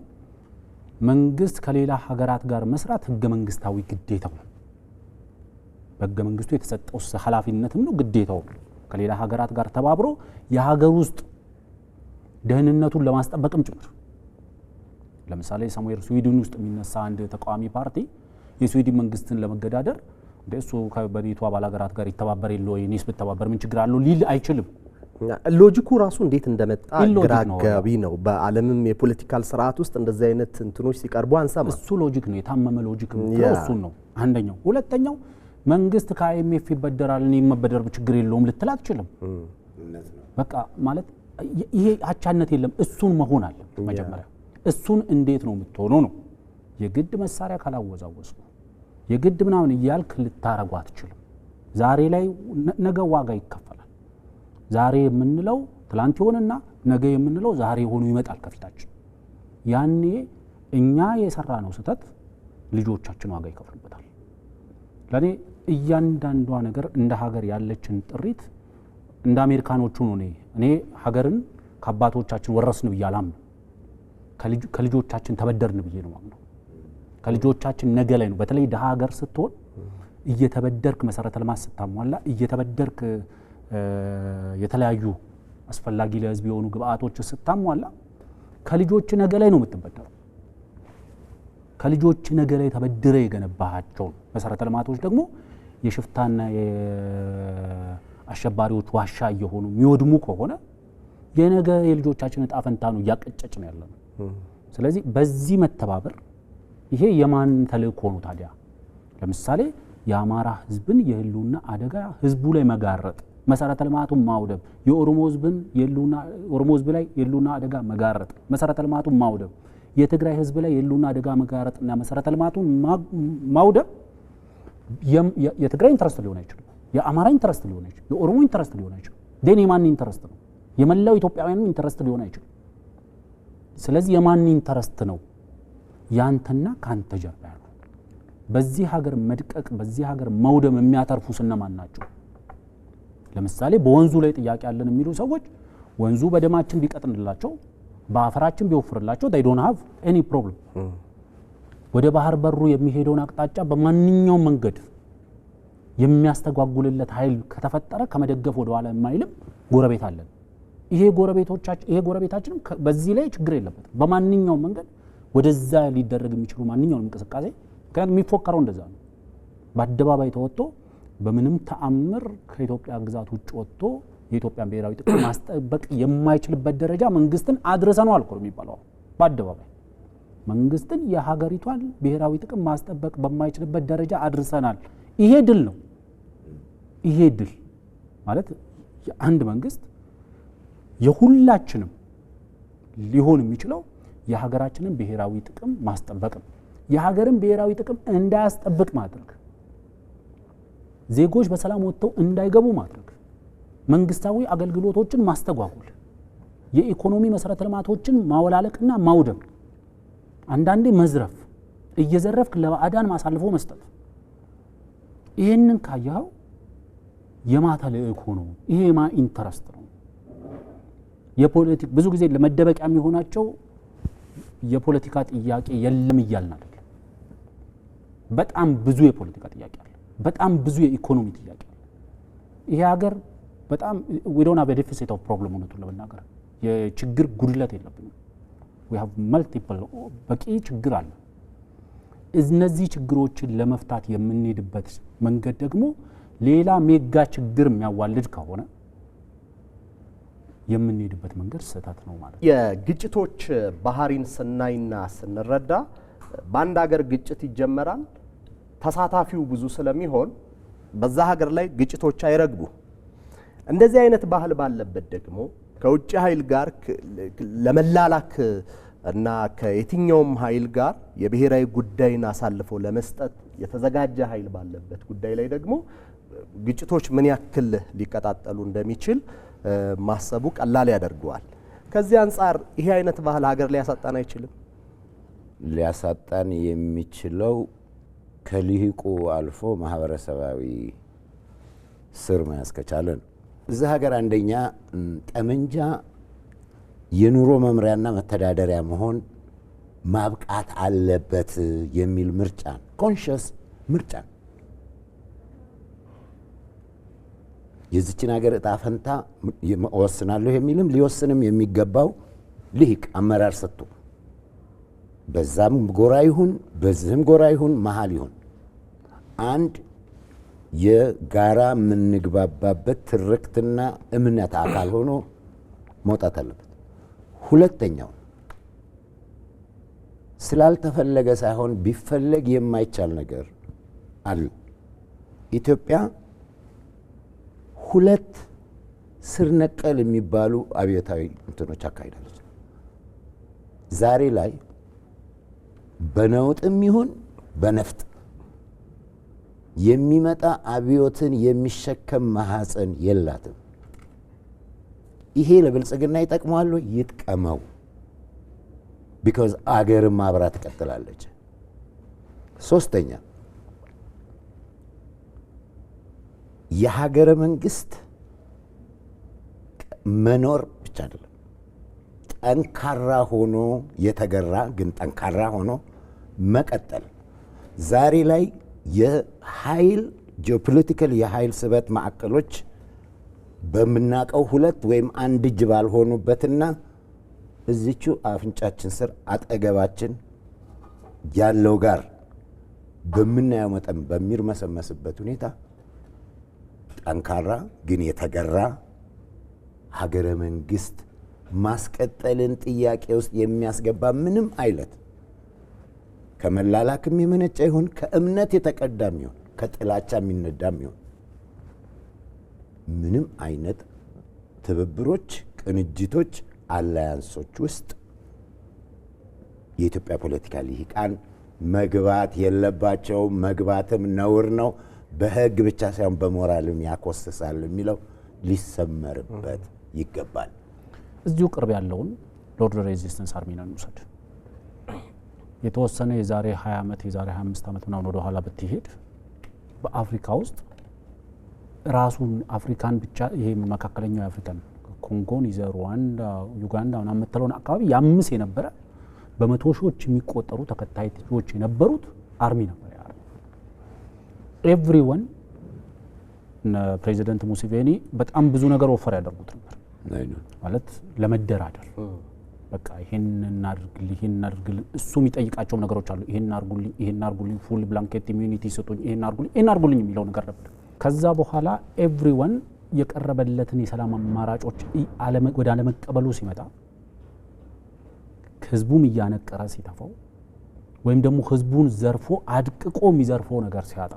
S3: መንግስት ከሌላ ሀገራት ጋር መስራት ህገ መንግስታዊ ግዴታው ነው። በህገ መንግስቱ የተሰጠው ኃላፊነትም ነው ግዴታው። ከሌላ ሀገራት ጋር ተባብሮ የሀገር ውስጥ ደህንነቱን ለማስጠበቅም ጭምር። ለምሳሌ ሰሙዌር ስዊድን ውስጥ የሚነሳ አንድ ተቃዋሚ ፓርቲ የስዊድን መንግስትን ለመገዳደር እንደሱ ከበኔቶ አባል ሀገራት ጋር ይተባበር የለው እኔስ ብተባበር ምን ችግር አለው ሊል አይችልም።
S5: ሎጂኩ ራሱ እንዴት እንደመጣ ግራ አጋቢ ነው። በዓለምም የፖለቲካል ስርዓት ውስጥ እንደዚህ አይነት እንትኖች ሲቀርቡ አንሰማ።
S3: እሱ ሎጂክ ነው፣ የታመመ ሎጂክ ነው። እሱ ነው አንደኛው። ሁለተኛው መንግስት ከአይኤምኤፍ ይበደራል እኔ መበደር ችግር የለውም ልትል አትችልም። በቃ ማለት ይሄ አቻነት የለም። እሱን መሆን አለ መጀመሪያ። እሱን እንዴት ነው የምትሆነው ነው። የግድ መሳሪያ ካላወዛወዝኩ የግድ ምናምን እያልክ ልታረጉ አትችልም። ዛሬ ላይ ነገ ዋጋ ይከፈላል። ዛሬ የምንለው ትላንት ይሆንና ነገ የምንለው ዛሬ ሆኖ ይመጣል ከፊታችን። ያኔ እኛ የሰራ ነው ስህተት ልጆቻችን ዋጋ ይከፍሉበታል። ለኔ እያንዳንዷ ነገር እንደ ሀገር ያለችን ጥሪት እንደ አሜሪካኖቹ ነው። እኔ ሀገርን ከአባቶቻችን ወረስን ብዬ አላምንም። ከልጆቻችን ተበደርን ብዬ ነው ማምነው። ከልጆቻችን ነገ ላይ ነው። በተለይ ደሃ ሀገር ስትሆን እየተበደርክ መሰረተ ልማት ስታሟላ እየተበደርክ የተለያዩ አስፈላጊ ለህዝብ የሆኑ ግብአቶች ስታሟላ ከልጆች ነገ ላይ ነው የምትበደረው። ከልጆች ነገ ላይ ተበድረ የገነባቸው መሰረተ ልማቶች ደግሞ የሽፍታና የአሸባሪዎች ዋሻ እየሆኑ የሚወድሙ ከሆነ የነገ የልጆቻችን እጣ ፈንታ ነው እያቀጨጭ ነው ያለው። ስለዚህ በዚህ መተባበር ይሄ የማን ተልእኮ ነው ታዲያ? ለምሳሌ የአማራ ህዝብን የህልውና አደጋ ህዝቡ ላይ መጋረጥ፣ መሰረተ ልማቱን ማውደብ፣ የኦሮሞ ህዝብን ኦሮሞ ህዝብ ላይ የህልውና አደጋ መጋረጥ፣ መሰረተ ልማቱን ማውደብ፣ የትግራይ ህዝብ ላይ የህልውና አደጋ መጋረጥና መሰረተ ልማቱን ማውደብ የትግራይ ኢንተረስት ሊሆን አይችልም፣ የአማራ ኢንተረስት ሊሆን አይችልም፣ የኦሮሞ ኢንተረስት ሊሆን አይችልም። ደን የማን ኢንተረስት ነው? የመላው ኢትዮጵያውያን ኢንተረስት ሊሆን አይችልም። ስለዚህ የማን ኢንተረስት ነው? ያንተና ካንተ ጀርባ ያሉ በዚህ ሀገር መድቀቅ በዚህ ሀገር መውደም የሚያተርፉ እነማን ናቸው? ለምሳሌ በወንዙ ላይ ጥያቄ ያለን የሚሉ ሰዎች ወንዙ በደማችን ቢቀጥንላቸው በአፈራችን ቢወፍርላቸው they don't have any problem። ወደ ባህር በሩ የሚሄደውን አቅጣጫ በማንኛውም መንገድ የሚያስተጓጉልለት ኃይል ከተፈጠረ ከመደገፍ ወደ ኋላ የማይልም ጎረቤት አለን። ይሄ ጎረቤታችን በዚህ ላይ ችግር የለበትም። በማንኛውም መንገድ ወደዛ ሊደረግ የሚችሉ ማንኛውም እንቅስቃሴ ምክንያቱም የሚፎከረው እንደዛ ነው። በአደባባይ ተወጥቶ በምንም ተአምር ከኢትዮጵያ ግዛት ውጭ ወጥቶ የኢትዮጵያን ብሔራዊ ጥቅም ማስጠበቅ የማይችልበት ደረጃ መንግስትን አድርሰናል እኮ የሚባለው። በአደባባይ መንግስትን የሀገሪቷን ብሔራዊ ጥቅም ማስጠበቅ በማይችልበት ደረጃ አድርሰናል። ይሄ ድል ነው። ይሄ ድል ማለት አንድ መንግስት የሁላችንም ሊሆን የሚችለው የሀገራችንን ብሔራዊ ጥቅም ማስጠበቅ ነው። የሀገርን ብሔራዊ ጥቅም እንዳያስጠብቅ ማድረግ፣ ዜጎች በሰላም ወጥተው እንዳይገቡ ማድረግ፣ መንግስታዊ አገልግሎቶችን ማስተጓጎል፣ የኢኮኖሚ መሰረተ ልማቶችን ማወላለቅና ማውደም፣ አንዳንዴ መዝረፍ፣ እየዘረፍክ ለባዕዳን ማሳልፎ መስጠት። ይህንን ካየኸው የማታ ተልእኮ ነው። ይሄ የማ ኢንተረስት ነው። ብዙ ጊዜ ለመደበቂያ የሚሆናቸው የፖለቲካ ጥያቄ የለም እያልን አይደለም። በጣም ብዙ የፖለቲካ ጥያቄ አለ። በጣም ብዙ የኢኮኖሚ ጥያቄ አለ። ይሄ ሀገር በጣም we don't have a deficit of problem ሆነቱን ለመናገር የችግር ጉድለት የለብንም። we have multiple በቂ ችግር አለ። እነዚህ ችግሮችን ለመፍታት የምንሄድበት መንገድ ደግሞ ሌላ ሜጋ ችግር የሚያዋልድ ከሆነ የምንሄድበት መንገድ ስህተት ነው ማለት ነው።
S5: የግጭቶች ባህሪን ስናይና ስንረዳ በአንድ ሀገር ግጭት ይጀመራል። ተሳታፊው ብዙ ስለሚሆን በዛ ሀገር ላይ ግጭቶች አይረግቡ። እንደዚህ አይነት ባህል ባለበት ደግሞ ከውጭ ኃይል ጋር ለመላላክ እና ከየትኛውም ኃይል ጋር የብሔራዊ ጉዳይን አሳልፎ ለመስጠት የተዘጋጀ ኃይል ባለበት ጉዳይ ላይ ደግሞ ግጭቶች ምን ያክል ሊቀጣጠሉ እንደሚችል ማሰቡ ቀላል ያደርገዋል። ከዚህ አንጻር ይሄ አይነት ባህል ሀገር ሊያሳጣን አይችልም።
S2: ሊያሳጣን የሚችለው ከልሂቁ አልፎ ማህበረሰባዊ ስር መያዝ ከቻለ ነው። እዚህ ሀገር አንደኛ ጠመንጃ የኑሮ መምሪያና መተዳደሪያ መሆን ማብቃት አለበት የሚል ምርጫ፣ ኮንሽስ ምርጫ የዚችን ሀገር እጣ ፈንታ ወስናለሁ የሚልም ሊወስንም የሚገባው ልሂቅ አመራር ሰጥቶ በዛም ጎራ ይሁን በዚህም ጎራ ይሁን መሀል ይሁን አንድ የጋራ የምንግባባበት ትርክትና እምነት አካል ሆኖ መውጣት አለበት። ሁለተኛው ስላልተፈለገ ሳይሆን ቢፈለግ የማይቻል ነገር አለ። ኢትዮጵያ ሁለት ስር ነቀል የሚባሉ አብዮታዊ እንትኖች አካሂዳለች። ዛሬ ላይ በነውጥም ይሁን በነፍጥ የሚመጣ አብዮትን የሚሸከም ማህፀን የላትም። ይሄ ለብልጽግና ይጠቅመዋል፣ ይጥቀመው። ቢኮዝ አገርም አብራ ትቀጥላለች። ሶስተኛ የሀገረ መንግስት መኖር ብቻ አይደለም፣ ጠንካራ ሆኖ የተገራ ግን ጠንካራ ሆኖ መቀጠል። ዛሬ ላይ የኃይል ጂኦፖለቲካል የኃይል ስበት ማዕከሎች በምናቀው ሁለት ወይም አንድ እጅ ባልሆኑበትና እዚቹ አፍንጫችን ስር አጠገባችን ያለው ጋር በምናየው መጠን በሚርመሰመስበት ሁኔታ ጠንካራ ግን የተገራ ሀገረ መንግስት ማስቀጠልን ጥያቄ ውስጥ የሚያስገባ ምንም አይነት ከመላላክም የመነጨ ይሁን ከእምነት የተቀዳም ይሁን ከጥላቻ የሚነዳም ይሁን ምንም አይነት ትብብሮች፣ ቅንጅቶች፣ አላያንሶች ውስጥ የኢትዮጵያ ፖለቲካ ልሂቃን መግባት የለባቸውም። መግባትም ነውር ነው። በህግ ብቻ ሳይሆን በሞራልም ያኮስሳል የሚለው ሊሰመርበት ይገባል።
S3: እዚሁ ቅርብ ያለውን ሎርድ ሬዚስተንስ አርሚን እንውሰድ። የተወሰነ የዛሬ 20 ዓመት የዛሬ 25 ዓመት ምናምን ወደ ኋላ ብትሄድ በአፍሪካ ውስጥ ራሱን አፍሪካን ብቻ ይሄ መካከለኛው የአፍሪካን ኮንጎን ይዘ ሩዋንዳ፣ ዩጋንዳ ምናምን የምትለውን አካባቢ ያምስ የነበረ በመቶ ሺዎች የሚቆጠሩ ተከታዮች የነበሩት አርሚ ነበር። አርሚ ኤቭሪዋን ፕሬዚደንት ሙሴቬኒ በጣም ብዙ ነገር ኦፈር ያደርጉት ነበር ማለት ለመደራደር በቃ ይሄን እናድርግልኝ እሱ የሚጠይቃቸው ነገሮች አሉ። ይሄን አርጉልኝ ፉል ብላንኬት ኢሚዩኒቲ ሰጡኝ፣ ይሄን አርጉልኝ የሚለው ነገር ነበር። ከዛ በኋላ ኤቭሪዋን የቀረበለትን የሰላም አማራጮች ወደ አለመቀበሉ ሲመጣ ህዝቡም እያነቀረ ሲተፋው ወይም ደግሞ ህዝቡን ዘርፎ አድቅቆ የሚዘርፈው ነገር ሲያጣ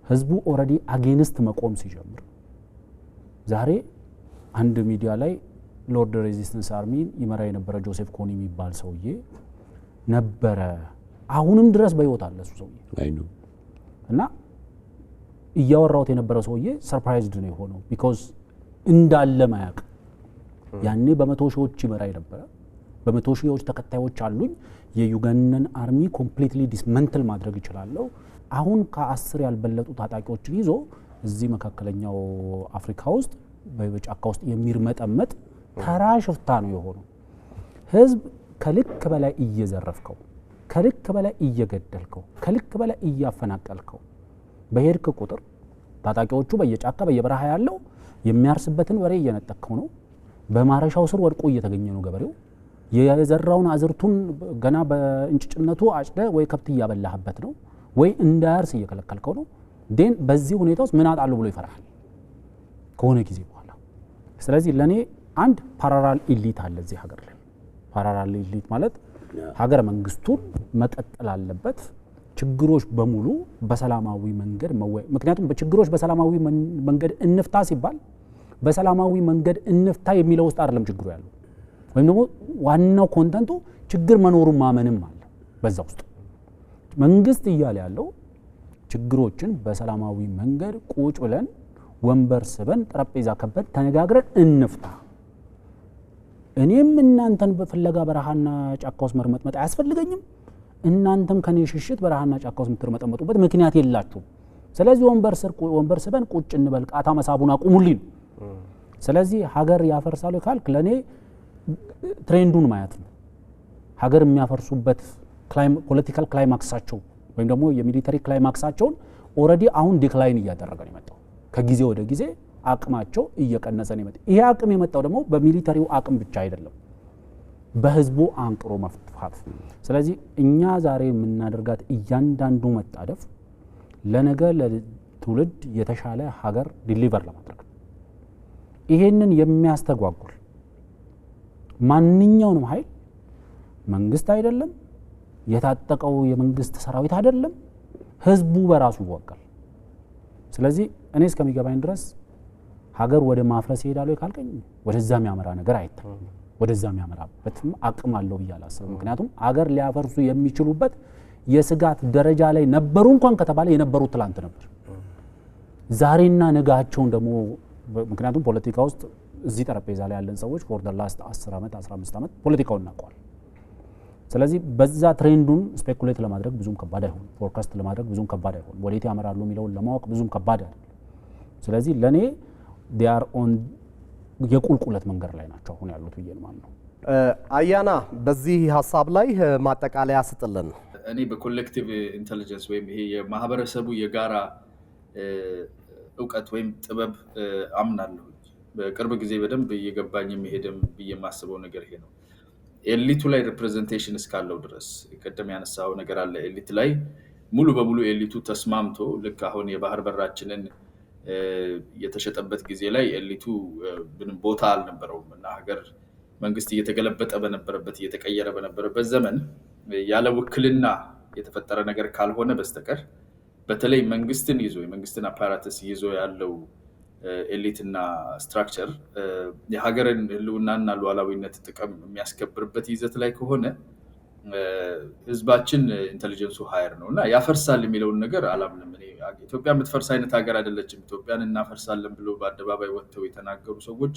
S3: ህዝቡ ኦልሬዲ አጌንስት መቆም ሲጀምር ዛሬ አንድ ሚዲያ ላይ ሎርድ ሬዚስተንስ አርሚን ይመራ የነበረ ጆሴፍ ኮኒ የሚባል ሰውዬ ነበረ። አሁንም ድረስ በህይወት አለ እሱ ሰውዬ እና እያወራሁት የነበረው ሰውዬ ሰርፕራይዝድ ነው የሆነው። ቢኮዝ እንዳለ ማያቅ ያኔ በመቶ ሺዎች ይመራ የነበረ በመቶ ሺዎች ተከታዮች አሉኝ፣ የዩጋንዳን አርሚ ኮምፕሊትሊ ዲስመንትል ማድረግ ይችላለሁ። አሁን ከ10 ያልበለጡ ታጣቂዎችን ይዞ እዚህ መካከለኛው አፍሪካ ውስጥ በጫካ ውስጥ የሚርመጠመጥ ተራ ሽፍታ ነው የሆነው። ህዝብ ከልክ በላይ እየዘረፍከው፣ ከልክ በላይ እየገደልከው፣ ከልክ በላይ እያፈናቀልከው በሄድክ ቁጥር ታጣቂዎቹ በየጫካ በየበረሃ ያለው የሚያርስበትን ወሬ እየነጠቅከው ነው። በማረሻው ስር ወድቆ እየተገኘ ነው ገበሬው። የዘራውን አዝርቱን ገና በእንጭጭነቱ አጭደ ወይ ከብት እያበላህበት ነው ወይ እንዳያርስ እየከለከልከው ነው። ዴን በዚህ ሁኔታ ውስጥ ምን አጣሉ ብሎ ይፈራል ከሆነ ጊዜ በኋላ። ስለዚህ ለኔ አንድ ፓራራል ኢሊት አለ እዚህ ሀገር ላይ። ፓራራል ኢሊት ማለት ሀገር መንግስቱን መቀጠል አለበት። ችግሮች በሙሉ በሰላማዊ መንገድ ምክንያቱም በችግሮች በሰላማዊ መንገድ እንፍታ ሲባል በሰላማዊ መንገድ እንፍታ የሚለው ውስጥ አይደለም ችግሩ ያለው፣ ወይም ደግሞ ዋናው ኮንተንቱ ችግር መኖሩን ማመንም አለ በዛ ውስጥ። መንግስት እያለ ያለው ችግሮችን በሰላማዊ መንገድ ቁጭ ብለን ወንበር ስበን ጠረጴዛ ከበን ተነጋግረን እንፍታ። እኔም እናንተን በፍለጋ በረሃና ጫካ ውስጥ መርመጥመጥ አያስፈልገኝም። እናንተም ከኔ ሽሽት በረሃና ጫካ ውስጥ የምትርመጠመጡበት ምክንያት የላችሁም። ስለዚህ ወንበር ስበን ቁጭ እንበል፣ ቃታ መሳቡን አቁሙልኝ። ስለዚህ ሀገር ያፈርሳሉ ካልክ ለኔ ትሬንዱን ማየት ነው። ሀገር የሚያፈርሱበት ፖለቲካል ክላይማክሳቸው ወይም ደግሞ የሚሊተሪ ክላይማክሳቸውን ኦልሬዲ አሁን ዲክላይን እያደረገ ነው የመጣው። ከጊዜ ወደ ጊዜ አቅማቸው እየቀነሰ ነው የመጣው። ይሄ አቅም የመጣው ደግሞ በሚሊተሪው አቅም ብቻ አይደለም፣ በህዝቡ አንቅሮ መፍታት። ስለዚህ እኛ ዛሬ የምናደርጋት እያንዳንዱ መጣደፍ ለነገ ለትውልድ የተሻለ ሀገር ዲሊቨር ለማድረግ ይሄንን የሚያስተጓጉል ማንኛውንም ኃይል መንግስት አይደለም፣ የታጠቀው የመንግስት ሰራዊት አይደለም፣ ህዝቡ በራሱ ይዋጋል። ስለዚህ እኔ እስከሚገባኝ ድረስ ሀገር ወደ ማፍረስ ይሄዳል ካልከኝ ወደዛ የሚያመራ ነገር አይታይም። ወደዛ የሚያመራበትም አቅም አለው ብዬ አላስብም። ምክንያቱም ሀገር ሊያፈርሱ የሚችሉበት የስጋት ደረጃ ላይ ነበሩ እንኳን ከተባለ የነበሩት ትላንት ነበር። ዛሬና ነጋቸውን ደግሞ ምክንያቱም ፖለቲካ ውስጥ እዚህ ጠረጴዛ ላይ ያለን ሰዎች ፎር ዘ ላስት 10 ዓመት 15 ዓመት ፖለቲካውን እናውቀዋል። ስለዚህ በዛ ትሬንዱን ስፔኩሌት ለማድረግ ብዙም ከባድ አይሆን፣ ፎርካስት ለማድረግ ብዙም ከባድ አይሆን፣ ወዴት ያመራሉ የሚለውን ለማወቅ ብዙም ከባድ አይደለም። ስለዚህ ለኔ they are on የቁልቁለት መንገድ ላይ ናቸው አሁን ያሉት ብዬ ማለት ነው።
S5: አያና በዚህ ሀሳብ ላይ ማጠቃለያ ስጥልን።
S4: እኔ በኮሌክቲቭ ኢንተለጀንስ ወይም ይሄ የማህበረሰቡ የጋራ እውቀት ወይም ጥበብ አምናለሁ። በቅርብ ጊዜ በደንብ እየገባኝ የሚሄድም ብዬ የማስበው ነገር ይሄ ነው። ኤሊቱ ላይ ሪፕሬዘንቴሽን እስካለው ድረስ ቀደም ያነሳው ነገር አለ። ኤሊት ላይ ሙሉ በሙሉ ኤሊቱ ተስማምቶ ልክ አሁን የባህር በራችንን የተሸጠበት ጊዜ ላይ ኤሊቱ ምንም ቦታ አልነበረውም እና ሀገር መንግስት እየተገለበጠ በነበረበት እየተቀየረ በነበረበት ዘመን ያለ ውክልና የተፈጠረ ነገር ካልሆነ በስተቀር በተለይ መንግስትን ይዞ የመንግስትን አፓራተስ ይዞ ያለው ኤሊትና ስትራክቸር የሀገርን ህልውናና ሉዓላዊነት ጥቅም የሚያስከብርበት ይዘት ላይ ከሆነ ህዝባችን ኢንተሊጀንሱ ሃየር ነው እና ያፈርሳል የሚለውን ነገር አላምንም። ኢትዮጵያ የምትፈርስ አይነት ሀገር አይደለችም። ኢትዮጵያን እናፈርሳለን ብሎ በአደባባይ ወጥተው የተናገሩ ሰዎች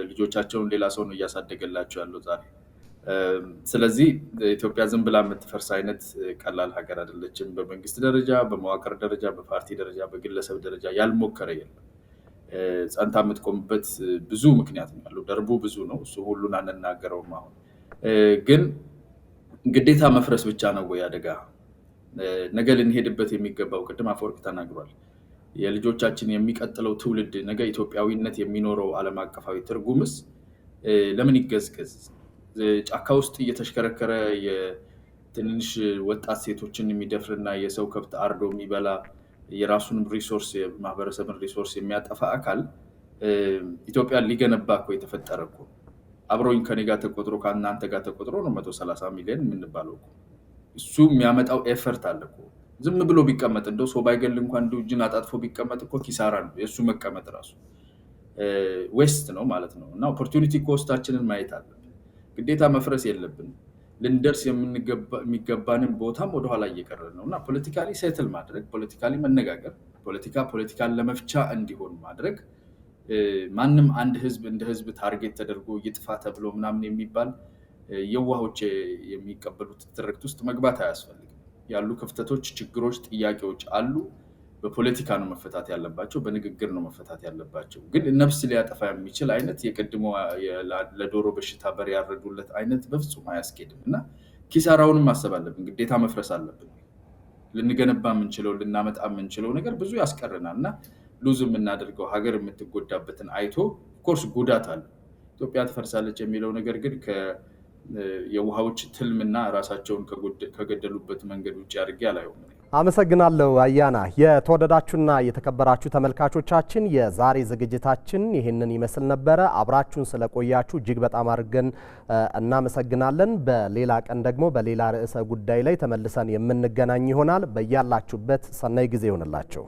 S4: ልጆቻቸውን ሌላ ሰው ነው እያሳደገላቸው ያለው ዛሬ። ስለዚህ ኢትዮጵያ ዝም ብላ የምትፈርስ አይነት ቀላል ሀገር አይደለችም። በመንግስት ደረጃ፣ በመዋቅር ደረጃ፣ በፓርቲ ደረጃ፣ በግለሰብ ደረጃ ያልሞከረ የለም። ጸንታ የምትቆምበት ብዙ ምክንያት ነው ያለው። ደርቡ ብዙ ነው። እሱ ሁሉን አንናገረውም። አሁን ግን ግዴታ መፍረስ ብቻ ነው ወይ አደጋ? ነገ ልንሄድበት የሚገባው ቅድም አፈወርቅ ተናግሯል። የልጆቻችን የሚቀጥለው ትውልድ ነገ ኢትዮጵያዊነት የሚኖረው ዓለም አቀፋዊ ትርጉምስ ለምን ይገዝገዝ? ጫካ ውስጥ እየተሽከረከረ የትንንሽ ወጣት ሴቶችን የሚደፍርና የሰው ከብት አርዶ የሚበላ የራሱን ሪሶርስ የማህበረሰብን ሪሶርስ የሚያጠፋ አካል ኢትዮጵያን ሊገነባ እኮ የተፈጠረ እኮ አብሮኝ ከኔ ጋር ተቆጥሮ ከእናንተ ጋር ተቆጥሮ ነው 130 ሚሊዮን የምንባለው እኮ። እሱ የሚያመጣው ኤፈርት አለ እኮ። ዝም ብሎ ቢቀመጥ እንደው ሰው ባይገል እንኳን እንደው እጅን አጣጥፎ ቢቀመጥ እኮ ኪሳራ ነው። የእሱ መቀመጥ ራሱ ዌስት ነው ማለት ነው። እና ኦፖርቹኒቲ ኮስታችንን ማየት አለብን። ግዴታ መፍረስ የለብንም። ልንደርስ የሚገባንን ቦታም ወደኋላ እየቀረ ነው እና ፖለቲካሊ ሴትል ማድረግ፣ ፖለቲካሊ መነጋገር፣ ፖለቲካን ለመፍቻ እንዲሆን ማድረግ ማንም አንድ ህዝብ እንደ ህዝብ ታርጌት ተደርጎ ይጥፋ ተብሎ ምናምን የሚባል የዋሆች የሚቀበሉት ትርክት ውስጥ መግባት አያስፈልግም። ያሉ ክፍተቶች፣ ችግሮች፣ ጥያቄዎች አሉ። በፖለቲካ ነው መፈታት ያለባቸው፣ በንግግር ነው መፈታት ያለባቸው። ግን ነፍስ ሊያጠፋ የሚችል አይነት የቀድሞ ለዶሮ በሽታ በር ያረዱለት አይነት በፍጹም አያስኬድም እና ኪሳራውንም ማሰብ አለብን። ግዴታ መፍረስ አለብን። ልንገነባ የምንችለው ልናመጣ የምንችለው ነገር ብዙ ያስቀርናል እና ሉዝ የምናደርገው ሀገር የምትጎዳበትን አይቶ ኮርስ ጉዳት አለ። ኢትዮጵያ ትፈርሳለች የሚለው ነገር ግን የውሃዎች ትልምና ራሳቸውን ከገደሉበት መንገድ ውጭ አድርጌ አላየውም።
S5: አመሰግናለሁ አያና። የተወደዳችሁና የተከበራችሁ ተመልካቾቻችን የዛሬ ዝግጅታችን ይህንን ይመስል ነበረ። አብራችሁን ስለቆያችሁ እጅግ በጣም አድርገን እናመሰግናለን። በሌላ ቀን ደግሞ በሌላ ርዕሰ ጉዳይ ላይ ተመልሰን የምንገናኝ ይሆናል። በያላችሁበት ሰናይ ጊዜ ይሆንላችሁ።